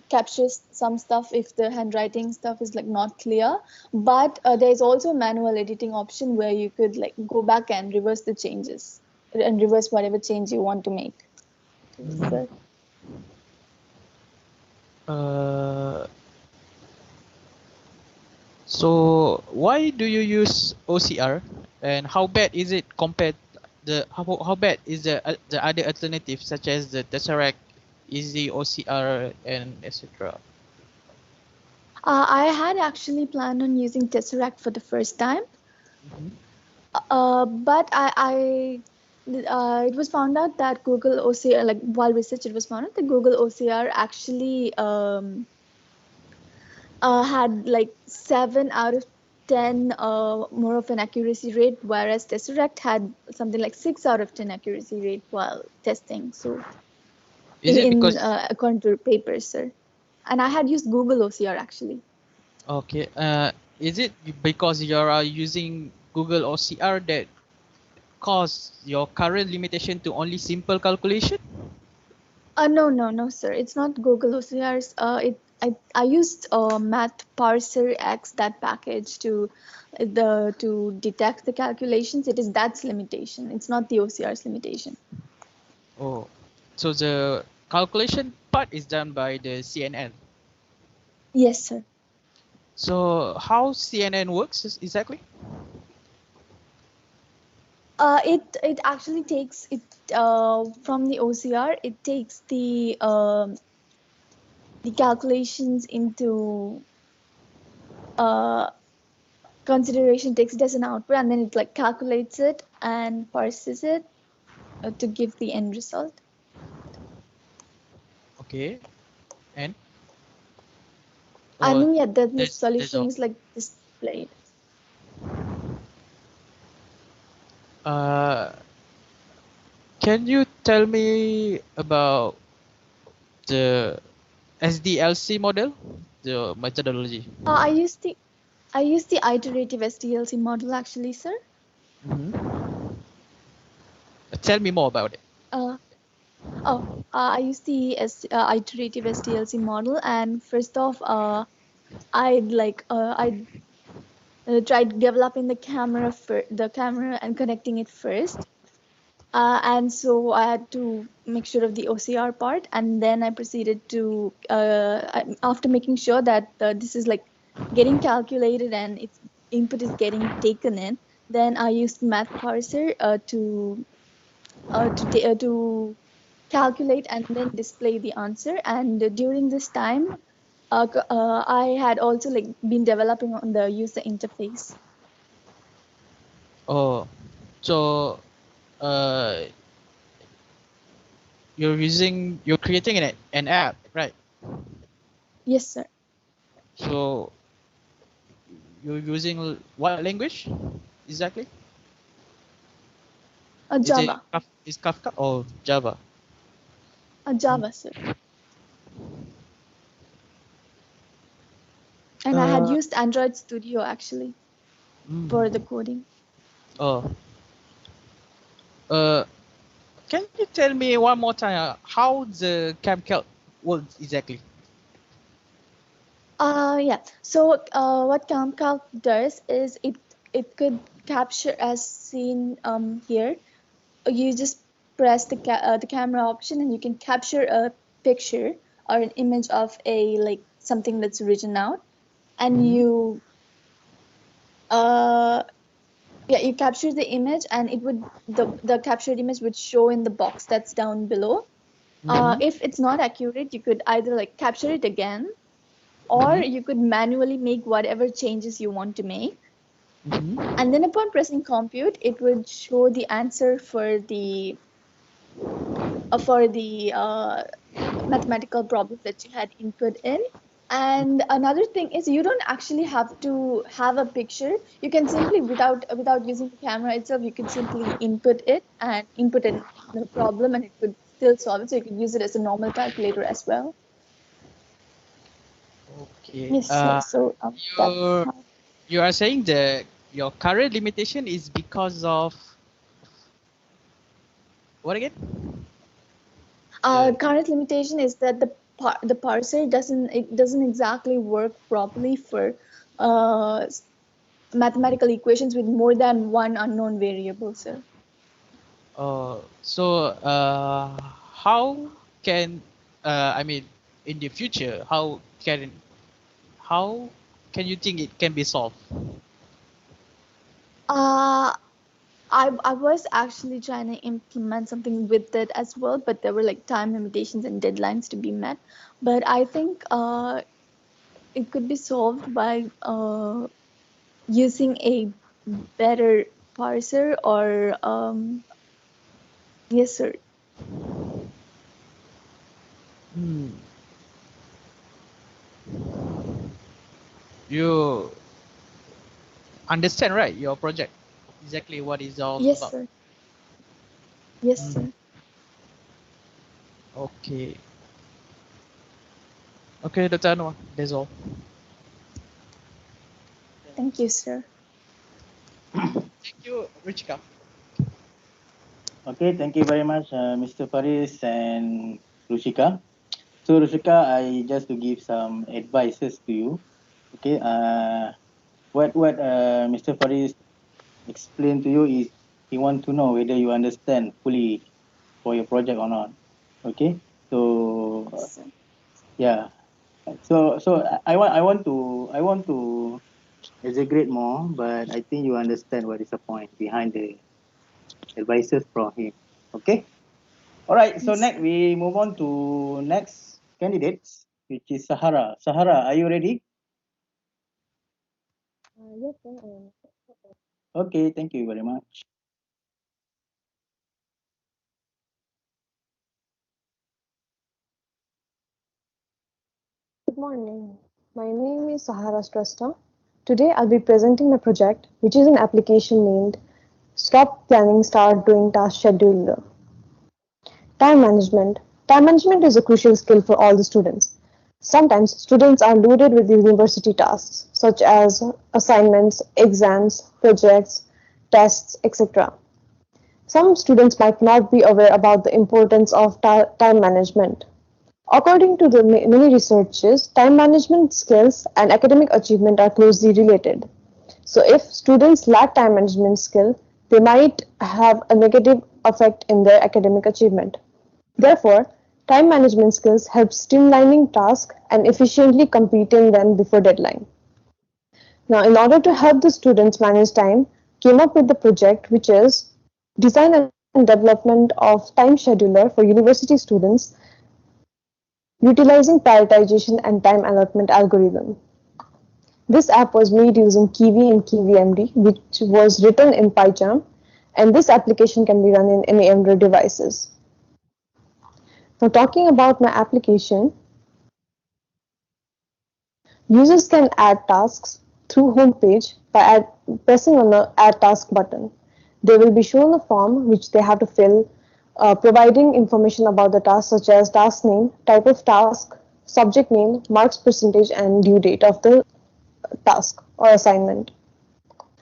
capture some stuff if the handwriting stuff is like not clear. But there is also a manual editing option where you could like go back and reverse the changes and reverse whatever change you want to make. So, Uh, so why do you use OCR, and how bad is it compared how bad is the other alternative such as the Tesseract, Easy OCR, and etc. I had actually planned on using Tesseract for the first time. Mhm. But it was found out that Google OCR, like while research, it was found out that Google OCR actually had like 7 out of 10 more of an accuracy rate, whereas Tesseract had something like 6 out of 10 accuracy rate while testing. So, Is it because according to papers, sir, and I had used Google OCR actually. okay? Is it because you are using Google OCR that cause your current limitation to only simple calculation? No, sir. It's not Google OCRs. I used Math Parser X, that package to detect the calculations. It is that's limitation. It's not the OCR's limitation. Oh, so the calculation part is done by the CNN. Yes, sir. So how CNN works exactly? It actually takes it from the OCR. It takes the calculations into consideration, takes it as an output, and then it like calculates it and parses it to give the end result. Okay, and And then yeah, the there's solution all. is like displayed. Uh, can you tell me about the SDLC model, the methodology? I used the iterative SDLC model actually, sir. Tell me more about it. Uh, I used the iterative SDLC model, and first off, I tried developing the camera and connecting it first. And so I had to make sure of the OCR part, and then I proceeded to, after making sure that this is like getting calculated and its input is getting taken in, then I used math parser to calculate and then display the answer. And during this time, I had also like been developing on the user interface. Oh, so uh, you're creating an app, right? Yes, sir. So you're using what language exactly? Is it Java. is Kafka or Java? Java, sir. And I had Uh, used Android Studio actually for the coding. Oh, uh, can you tell me one more time how the CamCalc works exactly? Yeah. So what CamCalc does is it could capture as seen here. You just press the camera option and you can capture a picture or an image of a like something that's written out, and you yeah, you capture the image and it would the captured image would show in the box that's down below. If it's not accurate, you could either like capture it again, or you could manually make whatever changes you want to make. And then upon pressing compute, it would show the answer for the mathematical problem that you had input in. And another thing is you don't actually have to have a picture. You can simply, without using the camera itself, you could simply input it and input in the problem, and it could still solve it. So you could use it as a normal calculator as well. Okay. Yes, sir. So that's how. You are saying that your current limitation is because of what again? Current limitation is that the parser doesn't exactly work properly for uh, mathematical equations with more than one unknown variable, sir. So how can I mean in the future how can you think it can be solved? Uh, I was actually trying to implement something with it as well, but there were like time limitations and deadlines to be met. But I think it could be solved by using a better parser or yes, sir. You understand, right? Your project, exactly what it's all Yes, about. sir. Yes, sir. Okay. Okay, Dr. Anwar, that's all. Thank you, sir. Thank you, Richika. Okay, thank you very much, Mr. Faris and Rushika. So, Rushika, I just to give some advices to you. Okay, what Mr. Faris explained to you is he want to know whether you understand fully for your project or not. Okay, so Yes, sir. yeah, so I want to exaggerate more, but I think you understand what is the point behind the advices from him. Okay. All right. So Yes, next sir. we move on to next candidates, which is Sahara. Sahara, are you ready? Yes, I am. Okay. Thank you very much. Good morning. My name is Sahara Strasta. Today I'll be presenting my project, which is an application named Stop Planning, Start Doing Task Scheduler. Time management. Time management is a crucial skill for all the students. Sometimes students are loaded with university tasks such as assignments, exams, projects, tests, etc. Some students might not be aware about the importance of time management. According to the many researches, time management skills and academic achievement are closely related. So if students lack time management skill, they might have a negative effect in their academic achievement. Therefore, time management skills help streamlining tasks and efficiently completing them before deadline. Now, in order to help the students manage time, came up with the project which is design and development of time scheduler for university students utilizing prioritization and time allotment algorithm. This app was made using Kiwi and KiwiMD, which was written in PyCharm, and this application can be run in any Android devices. Now, talking about my application, users can add tasks through homepage by pressing on the Add Task button. They will be shown a form which they have to fill, providing information about the task such as task name, type of task, subject name, marks percentage, and due date of the task or assignment.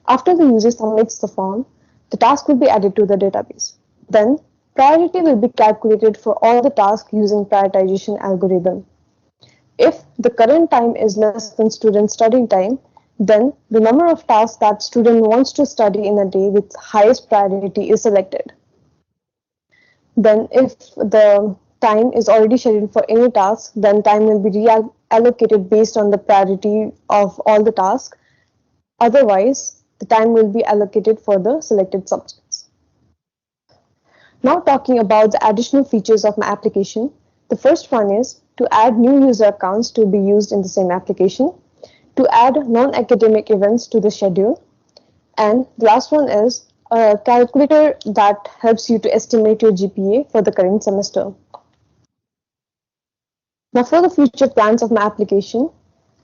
After the user submits the form, the task will be added to the database. Then, priority will be calculated for all the tasks using prioritization algorithm. If the current time is less than student study time, then the number of tasks that student wants to study in a day with highest priority is selected. Then if the time is already scheduled for any task, then time will be reallocated based on the priority of all the tasks. Otherwise, the time will be allocated for the selected subjects. Now talking about the additional features of my application, the first one is to add new user accounts to be used in the same application, to add non-academic events to the schedule, and the last one is a calculator that helps you to estimate your GPA for the current semester. Now for the future plans of my application,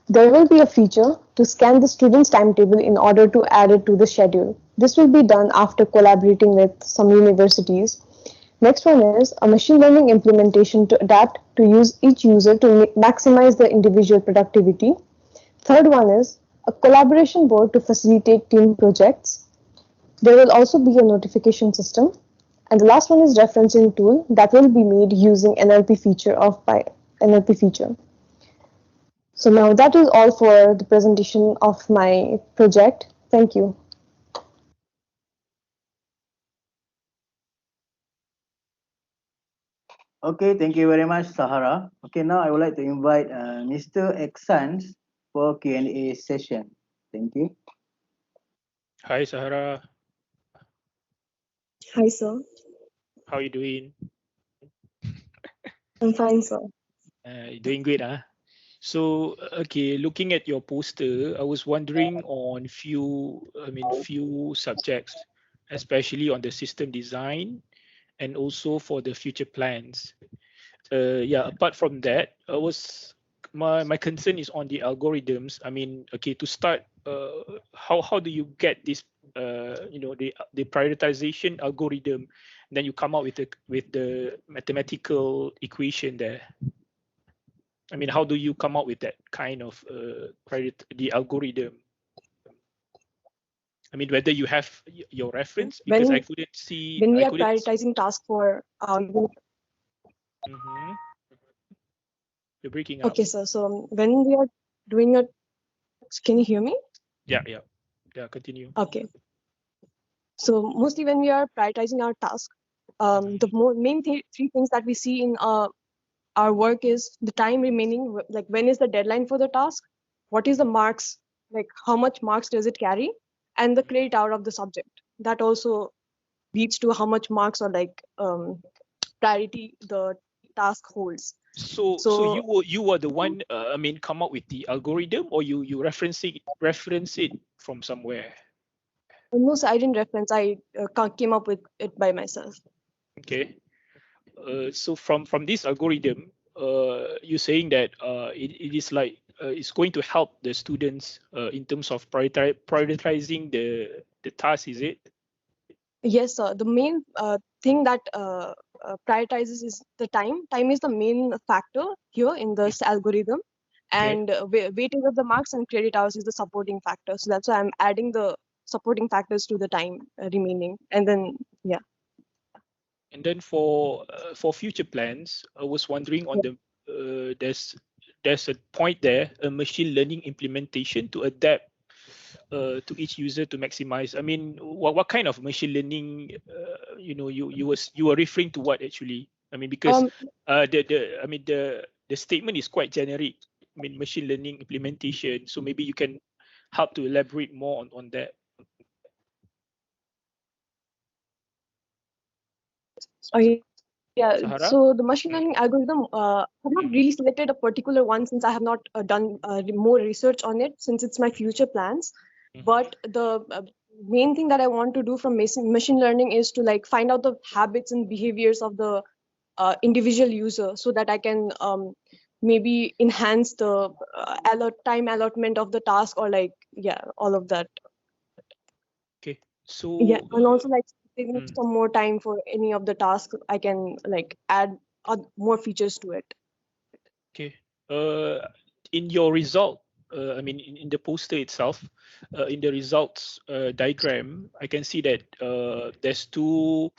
there will be a feature to scan the student's timetable in order to add it to the schedule. This will be done after collaborating with some universities. Next one is a machine learning implementation to adapt to use each user to maximize the individual productivity. Third one is a collaboration board to facilitate team projects. There will also be a notification system. And the last one is referencing tool that will be made using NLP feature of NLP feature. So now that is all for the presentation of my project. Thank you. Okay, thank you very much, Sahara. Okay, now I would like to invite Mr. Exans for Q&A session. Thank you. Hi, Sahara. Hi, sir. How you doing? I'm fine, sir. Doing great, huh? So, okay, looking at your poster, I was wondering on few subjects, especially on the system design and also for the future plans. Yeah, apart from that, my concern is on the algorithms. I mean, okay, to start, how do you get this the prioritization algorithm, then you come out with the mathematical equation there. I mean, how do you come up with that kind of the algorithm? I mean, whether you have your reference, because I couldn't see. When we I are couldn't. prioritizing tasks for Mm-hmm. You're breaking up. okay, sir. So when we are doing a, can you hear me? Yeah. Continue. Okay. So mostly when we are prioritizing our task, the main three things that we see in our work is the time remaining, like when is the deadline for the task, what is the marks, like how much marks does it carry, and the credit hour of the subject. That also leads to how much marks or like priority the task holds. So you were the one. I mean, come up with the algorithm, or you reference it from somewhere. No, sir, I didn't reference. I came up with it by myself. Okay. So from this algorithm, you're saying that it is like it's going to help the students in terms of prioritizing the task. Is it? Yes, sir. The main thing that prioritizes is the time. Time is the main factor here in this algorithm, and weightage of the marks and credit hours is the supporting factor. So that's why I'm adding the supporting factors to the time remaining, and then yeah. And then for future plans, I was wondering on the there's a point there, a machine learning implementation to adapt to each user to maximize. I mean, what kind of machine learning? You were referring to what actually? I mean, because the statement is quite generic. I mean, machine learning implementation. So maybe you can help to elaborate more on that. Yeah, Sahara? so the machine learning algorithm, I've not really selected a particular one since I have not done more research on it since it's my future plans. But the main thing that I want to do from machine learning is to like find out the habits and behaviors of the individual user so that I can maybe enhance the time allotment of the task or like, yeah, all of that. Okay. So Yeah, and also like taking some more time for any of the tasks, I can like add more features to it. Okay. In your result, I mean, in the poster itself, in the results diagram, I can see that there's two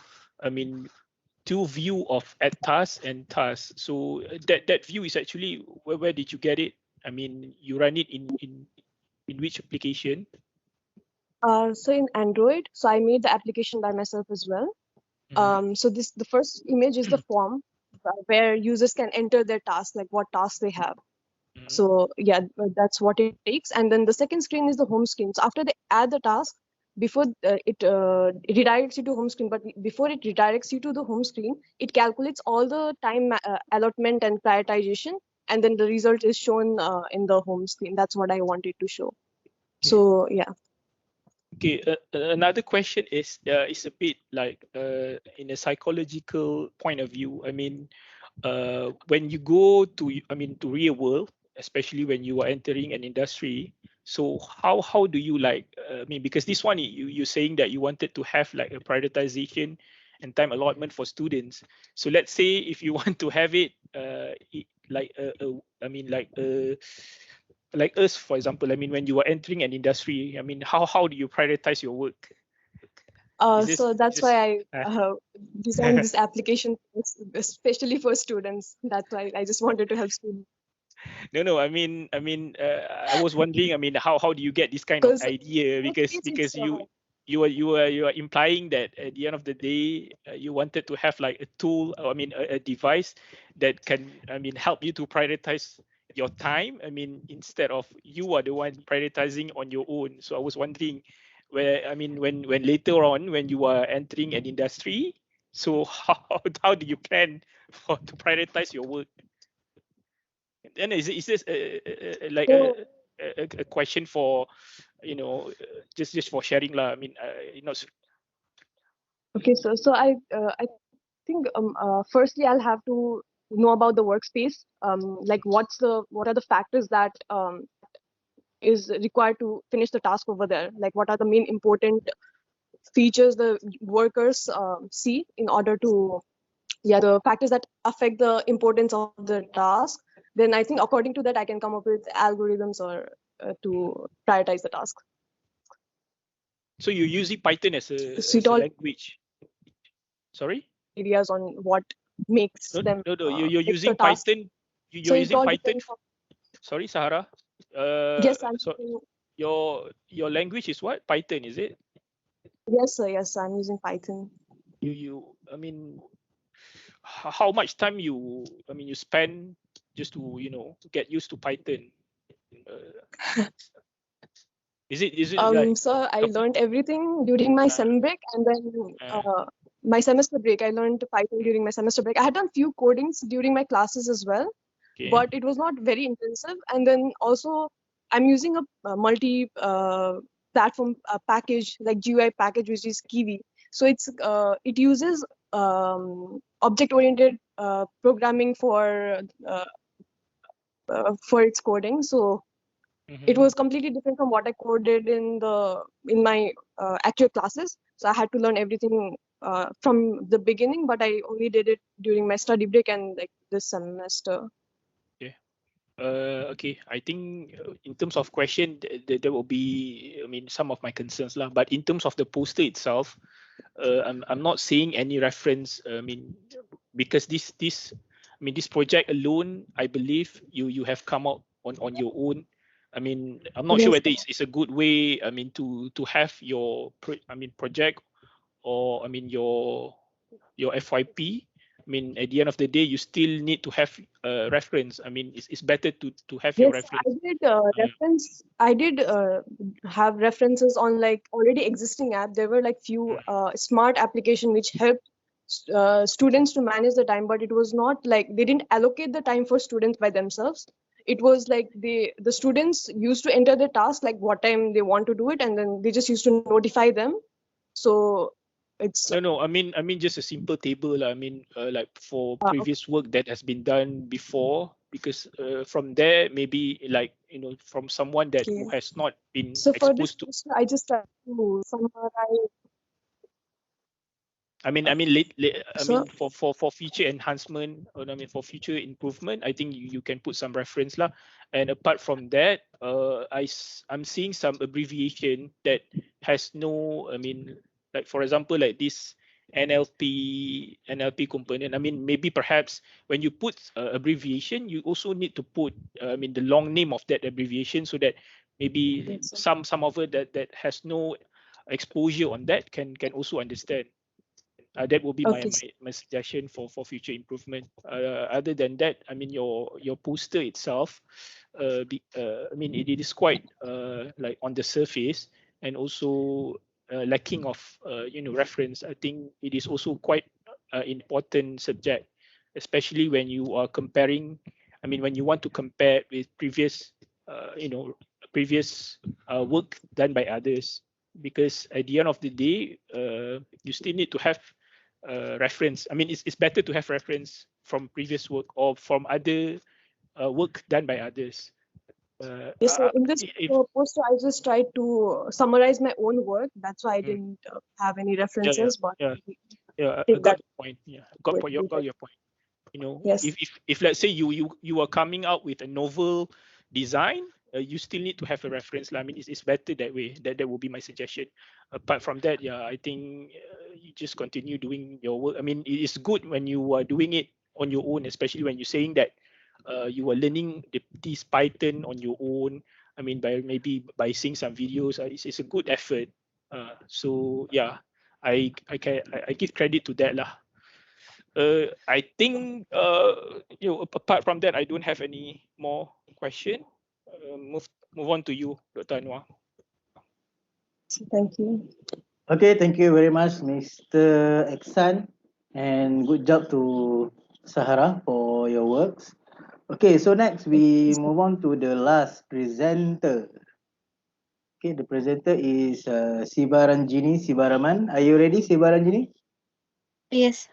view of at task and task. So that view is actually where did you get it? I mean, you run it in which application? So in Android, so I made the application by myself as well. So the first image is the form where users can enter their tasks, like what tasks they have. So yeah, that's what it takes. And then the second screen is the home screen. So after they add the task, before it redirects you to home screen, but before it redirects you to the home screen, it calculates all the time allotment and prioritization, and then the result is shown in the home screen. That's what I wanted to show. So yeah. Okay, another question is a bit like in a psychological point of view. I mean, when you go to to real world, especially when you are entering an industry, so how do you like? Because this one you're saying that you wanted to have like a prioritization and time allotment for students. So let's say if you want to have it, like like us, for example. I mean, when you are entering an industry, I mean, how do you prioritize your work? So that's why I designed this application especially for students. That's why I just wanted to help students. No. I was wondering. I mean, how do you get this kind of idea? Because you are implying that at the end of the day, you wanted to have like a tool. Or, I mean, a device that can help you to prioritize your time. I mean, instead of you are the one prioritizing on your own. So I was wondering, when later on when you are entering an industry, so how do you plan to prioritize your work? And is this like a question for just for sharing lah? I mean, Okay, so I think firstly I'll have to know about the workspace. Like what are the factors that is required to finish the task over there? Like what are the main important features the workers see in order to the factors that affect the importance of the task. Then I think according to that I can come up with algorithms or to prioritize the task. So you're using Python as a language. Sorry? Ideas on what makes them No. You're using Python. You're using Python. Sorry, Sahara. Yes, I'm your language is what? Python, is it? Yes, sir. Yes, I'm using Python. How much time you spend just to get used to Python? Is it like? So I learned everything during my sem break, and then my semester break. I learned Python during my semester break. I had done few codings during my classes as well, but it was not very intensive. And then also, I'm using a multi platform package like GUI package, which is Kiwi. So it uses object oriented programming for its coding. So it was completely different from what I coded in my actual classes. So I had to learn everything from the beginning, but I only did it during my study break and like this semester. Okay. Okay, I think in terms of question, there will be, I mean, some of my concerns lah. But in terms of the poster itself, I'm not seeing any reference. I mean, because this project alone, I believe you have come out on your own. I mean, I'm not sure Yes. whether it's a good way. I mean, to have your project, or I mean your FYP. I mean, at the end of the day, you still need to have a reference. I mean, it's better to have your Yes, I reference. did reference. I did have references on like already existing app. There were like few smart application which helped students to manage the time, but it was not like they didn't allocate the time for students by themselves. It was like the students used to enter the task like what time they want to do it, and then they just used to notify them. So it's No. I mean, just a simple table. I mean, like for previous work that has been done before, because from there, maybe like from someone that okay. who has not been So for this exposed to. question, I just tried to summarize. I mean, So for future enhancement, or I mean, for future improvement, I think you can put some reference lah. And apart from that, I'm seeing some abbreviation that has no, I mean, like for example, like this NLP component. I mean, maybe perhaps when you put abbreviation, you also need to put, I mean, the long name of that abbreviation, so that maybe some of it that has no exposure on that can also understand. That will be okay. my suggestion for future improvement. Other than that, I mean, your poster itself, I mean, it is quite like on the surface, and also lacking of reference. I think it is also quite important subject, especially when you are comparing. I mean, when you want to compare with previous previous work done by others, because at the end of the day, you still need to have reference. I mean, it's better to have reference from previous work or from other work done by others. Yes, so in this If poster, I just tried to summarize my own work. That's why I didn't have any yeah, references, but I take got that your point. Yeah, with me. got your point. Yes, If let's say you are coming out with a novel design, you still need to have a reference. I mean, it's better that way. That will be my suggestion. Apart from that, yeah, I think you just continue doing your work. I mean, it is good when you are doing it on your own, especially when you're saying that you are learning this Python on your own. I mean, by seeing some videos, it's a good effort. So yeah, I give credit to that lah. I think apart from that, I don't have any more question. Move on to you, Dr. Anwar. thank you. Okay, thank you very much, Mr. Eksan, and good job to Sahara for your works. Okay, so next we move on to the last presenter. Okay, the presenter is Sibaranjini Sibaraman. Are you ready, Sibaranjini? Yes.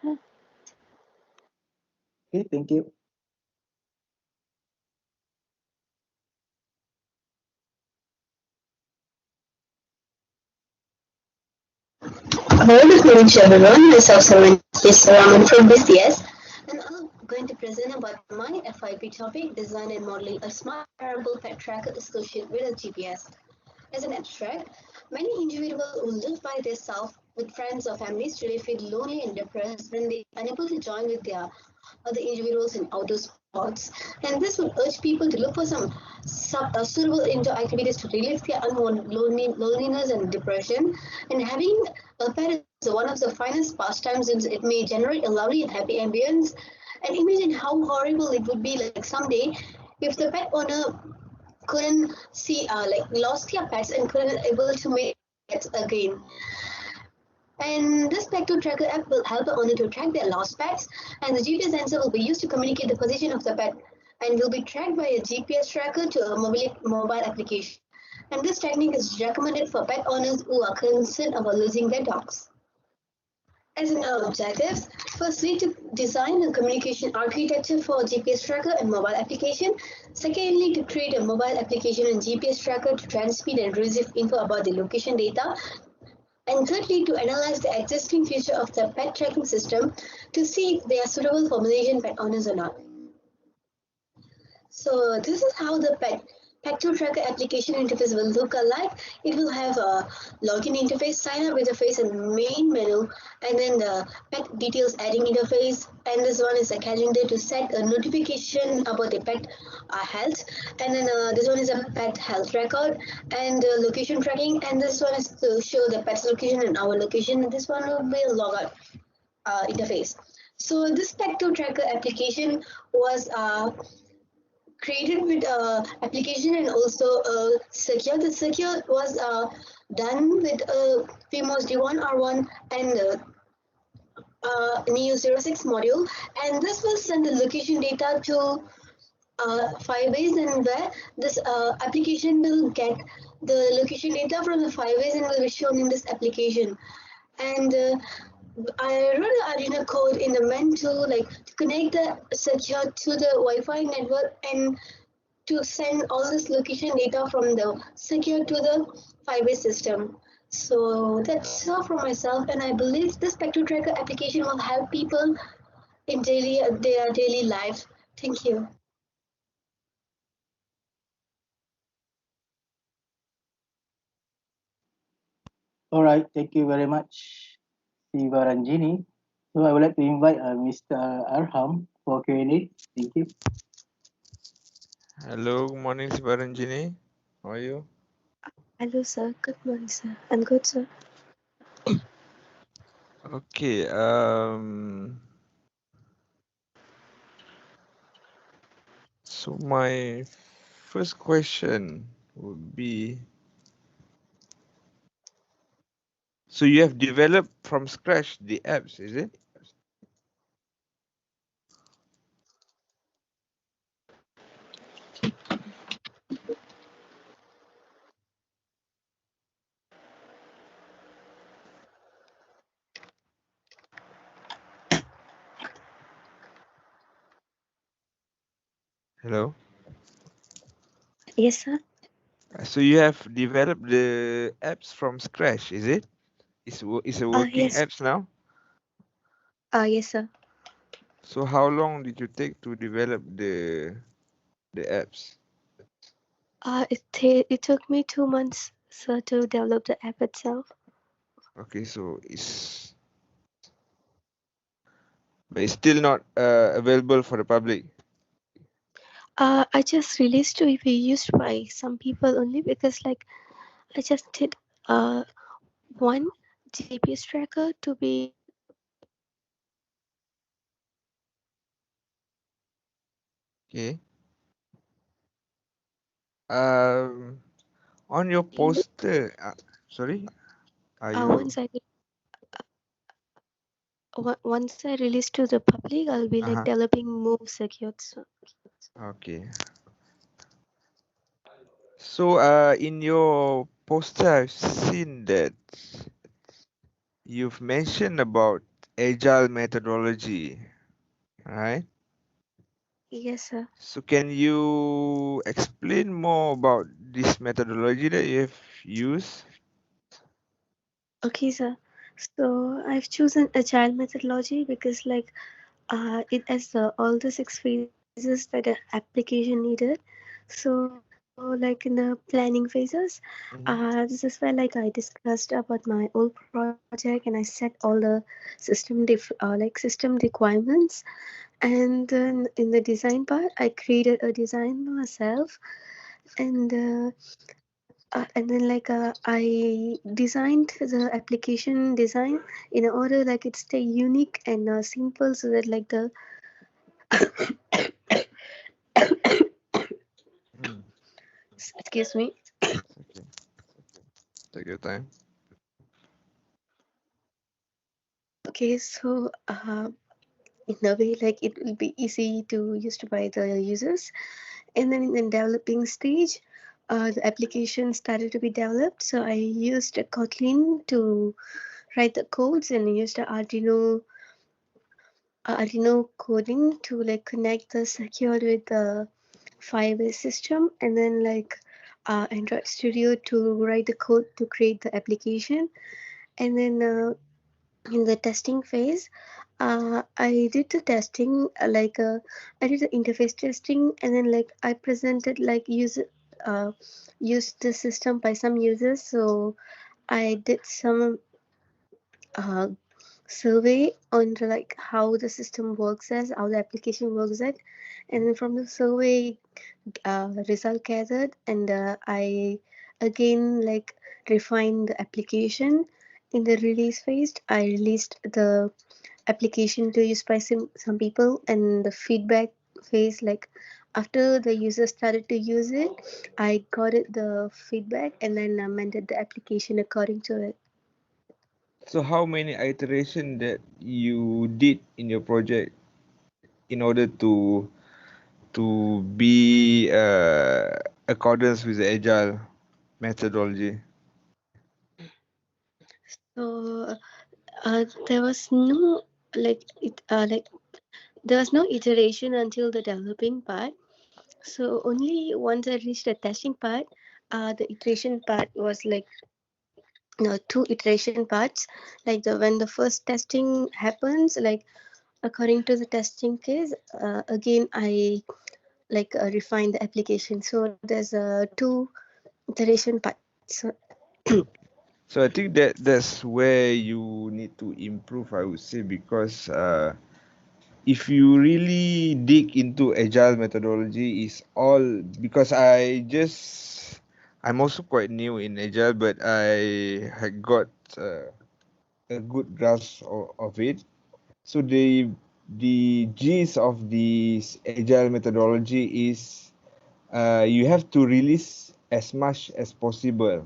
Okay, thank you. Hello, good morning to everyone. Myself, Raman from BCS, and I'm going to present about my FYP topic, design and modeling a smart wearable pet tracker associated with a GPS. As an abstract, many individuals who live by themselves with friends or families really feel lonely and depressed when they are unable to join with their other individuals in outdoor sports. And this would urge people to look for some suitable indoor activities to relieve their unwanted loneliness and depression. And having a pet is one of the finest pastimes since it may generate a lovely and happy ambience. And imagine how horrible it would be like someday if the pet owner couldn't see like lost their pets and couldn't able to make pets again. And this Pet2 tracker app will help the owner to track their lost pets, and the GPS sensor will be used to communicate the position of the pet and will be tracked by a GPS tracker to a mobile application. And this technique is recommended for pet owners who are concerned about losing their dogs. As an objectives, firstly to design a communication architecture for GPS tracker and mobile application. Secondly, to create a mobile application and GPS tracker to transmit and receive info about the location data And thirdly, to analyze the existing feature of the pet tracking system to see if they are suitable for Malaysian pet owners or not. So this is how the pet tracker application interface will look alike. It will have a login interface, sign up with the face and main menu, and then the pet details adding interface. And this one is a calendar to set a notification about the pet health. And then this one is a pet health record and location tracking. And this one is to show the pet's location and our location. And this one will be a logout interface. So this pet tracker application was created with application and also secure. The secure was done with PMOS D1R1 and Neo06 module, and this will send the location data to Firebase, and where this application will get the location data from the Firebase and will be shown in this application. And I wrote an Arduino code in the main to connect the secure to the Wi-Fi network and to send all this location data from the secure to the Firebase system. So that's all from myself, and I believe this Spectro Tracker application will help people in their daily life. Thank you. All right, thank you very much, Siva Ranjini. So I would like to invite Mr. Arham for Q&A. Thank you. Hello, good morning, Sibaranjini. How are you? Hello, sir. Good morning, sir. I'm good, sir. Okay. So my first question would be, so you have developed from scratch the apps, is it? Hello. Yes, sir. So you have developed the apps from scratch, is it? It's a working Yes. apps now. Yes, sir. So how long did you take to develop the apps? It took me 2 months, sir, to develop the app itself. Okay, but it's still not available for the public. I just released to be used by some people only because I just did one GPS tracker to be Okay. On your poster, sorry, are you? once I release to the public, I'll be developing more secure. So. Okay. So in your poster, I've seen that you've mentioned about agile methodology, right? Yes, sir. So can you explain more about this methodology that you have used? Okay, sir. So I've chosen agile methodology because it has all the 6 phases that the application needed. So in the planning phases, this is where I discussed about my old project and I set all the system requirements. And then in the design part, I created a design myself, and then I designed the application design in order it stay unique and simple, so that the excuse me. Okay. Take your time. Okay, so in a way it will be easy to use by the users. And then in the developing stage, the application started to be developed, so I used a Kotlin to write the codes and used the Arduino coding to connect the secure with the Firebase system, and then Android Studio to write the code to create the application. And then in the testing phase, I did the testing I did the interface testing, and then like I presented like used the system by some users. So I did some uh, survey on the, like how the system works as how the application works at, and then from the survey result gathered, and I again like refined the application. In the release phase, I released the application to use by some people, and the feedback phase, like after the user started to use it, I got it the feedback and then amended the application according to it. So how many iteration that you did in your project in order to be accordance with the agile methodology? So there was no like there was no iteration until the developing part. So only once I reached the testing part, the iteration part was like two iteration parts. Like when the first testing happens, like according to the testing case, again I refine the application. So there's two iteration parts. So I think that's where you need to improve, I would say, because if you really dig into agile methodology, is all because I'm also quite new in agile, but I had got a good grasp of it. So the gist of this agile methodology is you have to release as much as possible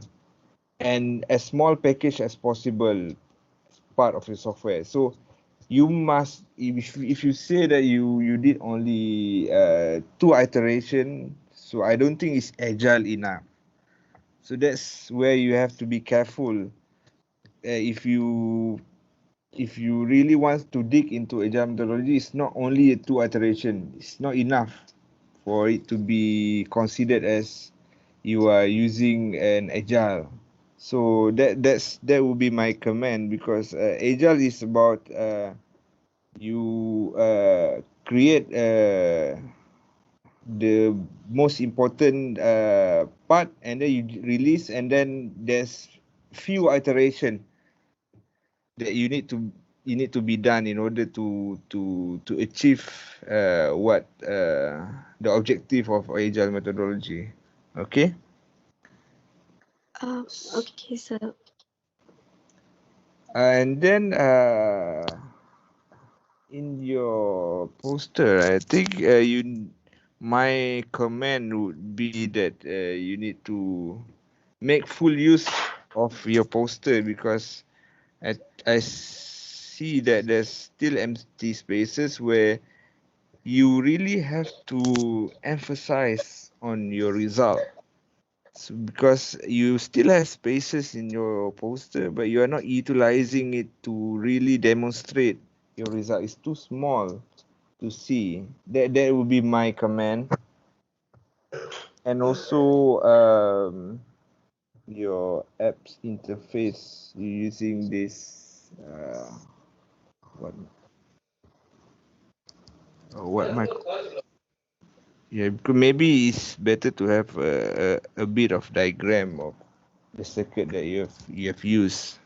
and as small package as possible part of your software. So you must, if you say that you did only two iteration, so I don't think it's agile enough. So that's where you have to be careful. If you really want to dig into agile methodology, it's not only a two iteration. It's not enough for it to be considered as you are using an agile. So that would be my comment, because agile is about you create the most important part, and then you release, and then there's few iteration that you need to be done in order to achieve what the objective of agile methodology. Okay. Okay, so And then in your poster, I think my comment would be that you need to make full use of your poster, because I see that there's still empty spaces where you really have to emphasize on your result. So because you still have spaces in your poster, but you are not utilizing it to really demonstrate your result. It's too small to see. That would be my comment. And also your apps interface, you using this what what my yeah, because maybe it's better to have a bit of diagram of the circuit that you have used.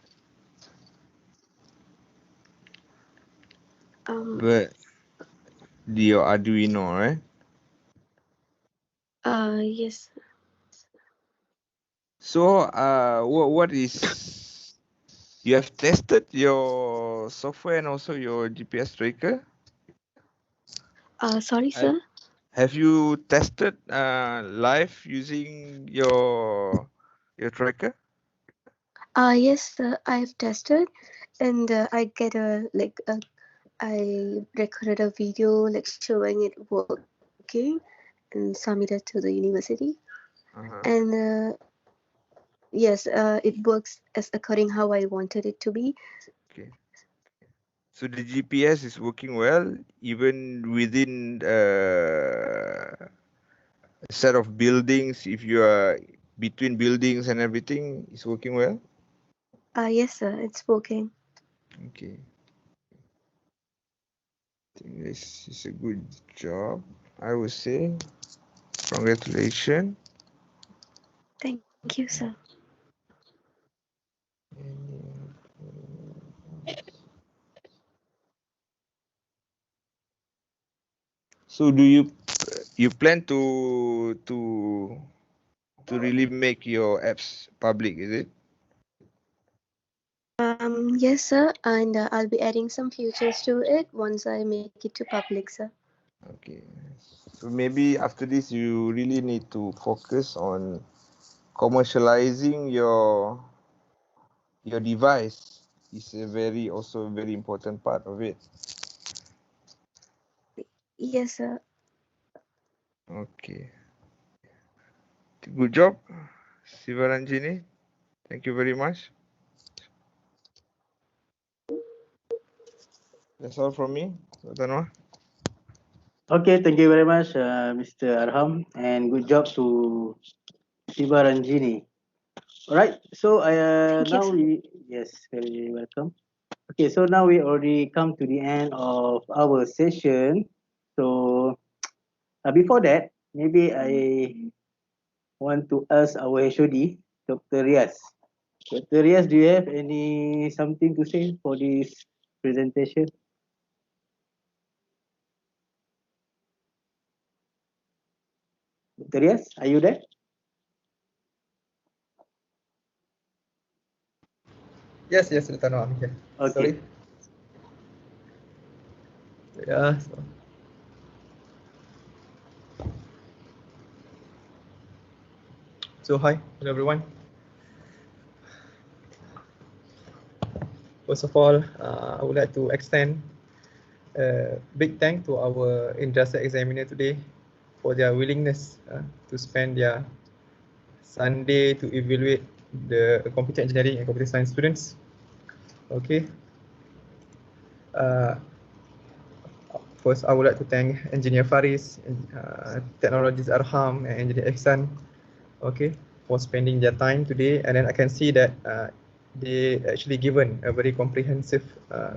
But your Arduino, right? yes. So what is, you have tested your software and also your GPS tracker? Sorry, I, sir. have you tested live using your tracker? Yes, sir, I've tested, and I get I recorded a video like showing it working and submitted to the university. Uh-huh. And yes, it works as according how I wanted it to be. Okay. So the GPS is working well even within a set of buildings. If you are between buildings and everything, it's working well. Yes, sir. It's working. Okay. I think this is a good job, I would say. Congratulations. Thank you, sir. So do you plan to really make your apps public, is it? Yes, sir. And I'll be adding some features to it once I make it to public, sir. Okay. So maybe after this you really need to focus on commercializing your device. Is a very important part of it. Yes, sir. Okay. Good job, Sivaranjini. Thank you very much. That's all from me, Tanwa. Okay, thank you very much, Mr. Arham, and good job to Shiba Ranjini. All right, so Thank you, now sir. yes, very welcome. Okay, so now we already come to the end of our session. So before that, maybe I want to ask our HOD, Dr. Riaz. Dr. Riaz, do you have any something to say for this presentation? Dr. Riaz, are you there? Yes, yes, Sultano, I'm here. Okay. Sorry. Yeah. So hi, hello everyone. First of all, I would like to extend a big thank to our industry examiner today for their willingness to spend their Sunday to evaluate the computer engineering and computer science students. Okay. First, I would like to thank Engineer Faris, Technologies Arham, and Engineer Ihsan, okay, for spending their time today. And then I can see that they actually given a very comprehensive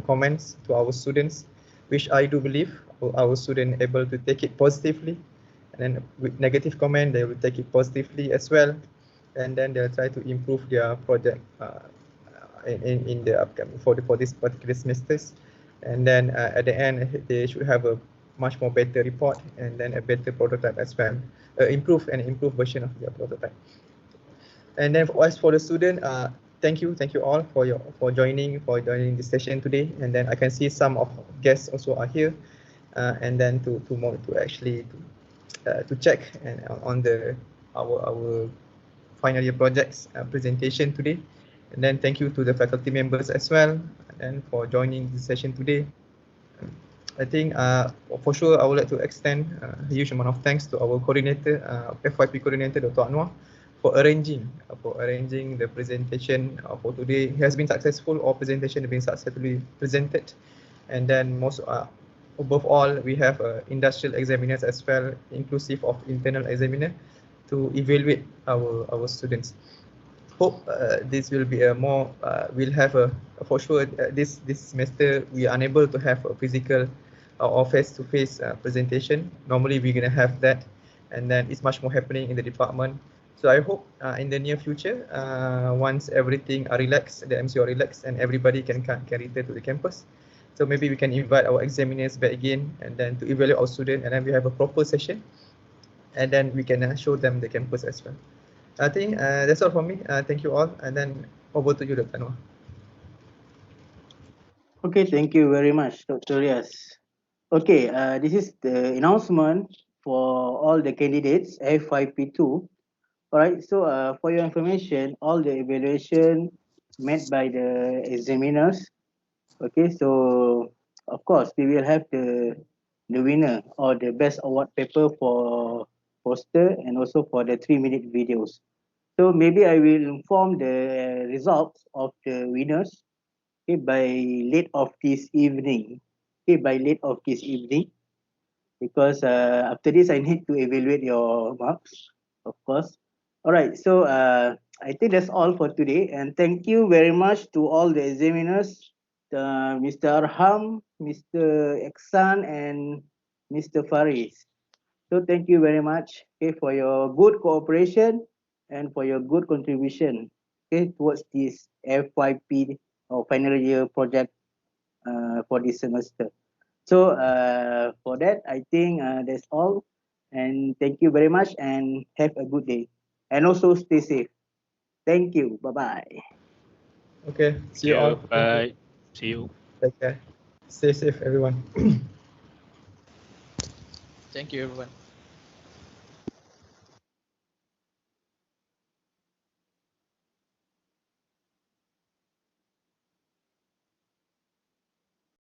comments to our students, which I do believe our students able to take it positively. And then with negative comment, they will take it positively as well. And then they'll try to improve their project in the upcoming for this particular semesters. And then at the end, they should have a much more better report and then a better prototype as well, improved version of their prototype. And then as for the student, thank you all for joining this session today. And then I can see some of guests also are here, and then to actually to check and on our final year projects presentation today. And then thank you to the faculty members as well and for joining the session today. I think for sure I would like to extend a huge amount of thanks to our coordinator, FYP coordinator, Dr. Anwar, for arranging the presentation for today. It has been successful. All presentation have been successfully presented, and then most above all, we have industrial examiners as well, inclusive of internal examiner, to evaluate our students. Hope this will be a more we'll have a for sure this semester we are unable to have a physical or face-to-face presentation. Normally we're gonna have that, and then it's much more happening in the department. So I hope in the near future, once everything are relaxed, the MC are relaxed, and everybody can return to the campus. So maybe we can invite our examiners back again, and then to evaluate our student, and then we have a proper session, and then we can show them the campus as well. I think that's all from me. Thank you all, and then over to you, Dr. Noah. Okay, thank you very much, Dr. Riaz. Okay, this is the announcement for all the candidates FYP2. All right, so for your information, all the evaluation made by the examiners. Okay, so of course we will have the winner or the best award paper for poster and also for the 3-minute videos. So maybe I will inform the results of the winners, okay, by late of this evening. Okay, by late of this evening, because after this I need to evaluate your marks, of course. All right, so I think that's all for today. And thank you very much to all the examiners, Mr. Arham, Mr. Eksan, and Mr. Faris. So thank you very much, okay, for your good cooperation and for your good contribution, okay, towards this FYP or final year project for this semester. So for that, I think that's all. And thank you very much and have a good day. And also stay safe. Thank you. Bye bye. Okay, see you all. Yeah, bye. See you. Take care. Stay safe, everyone. Thank you, everyone.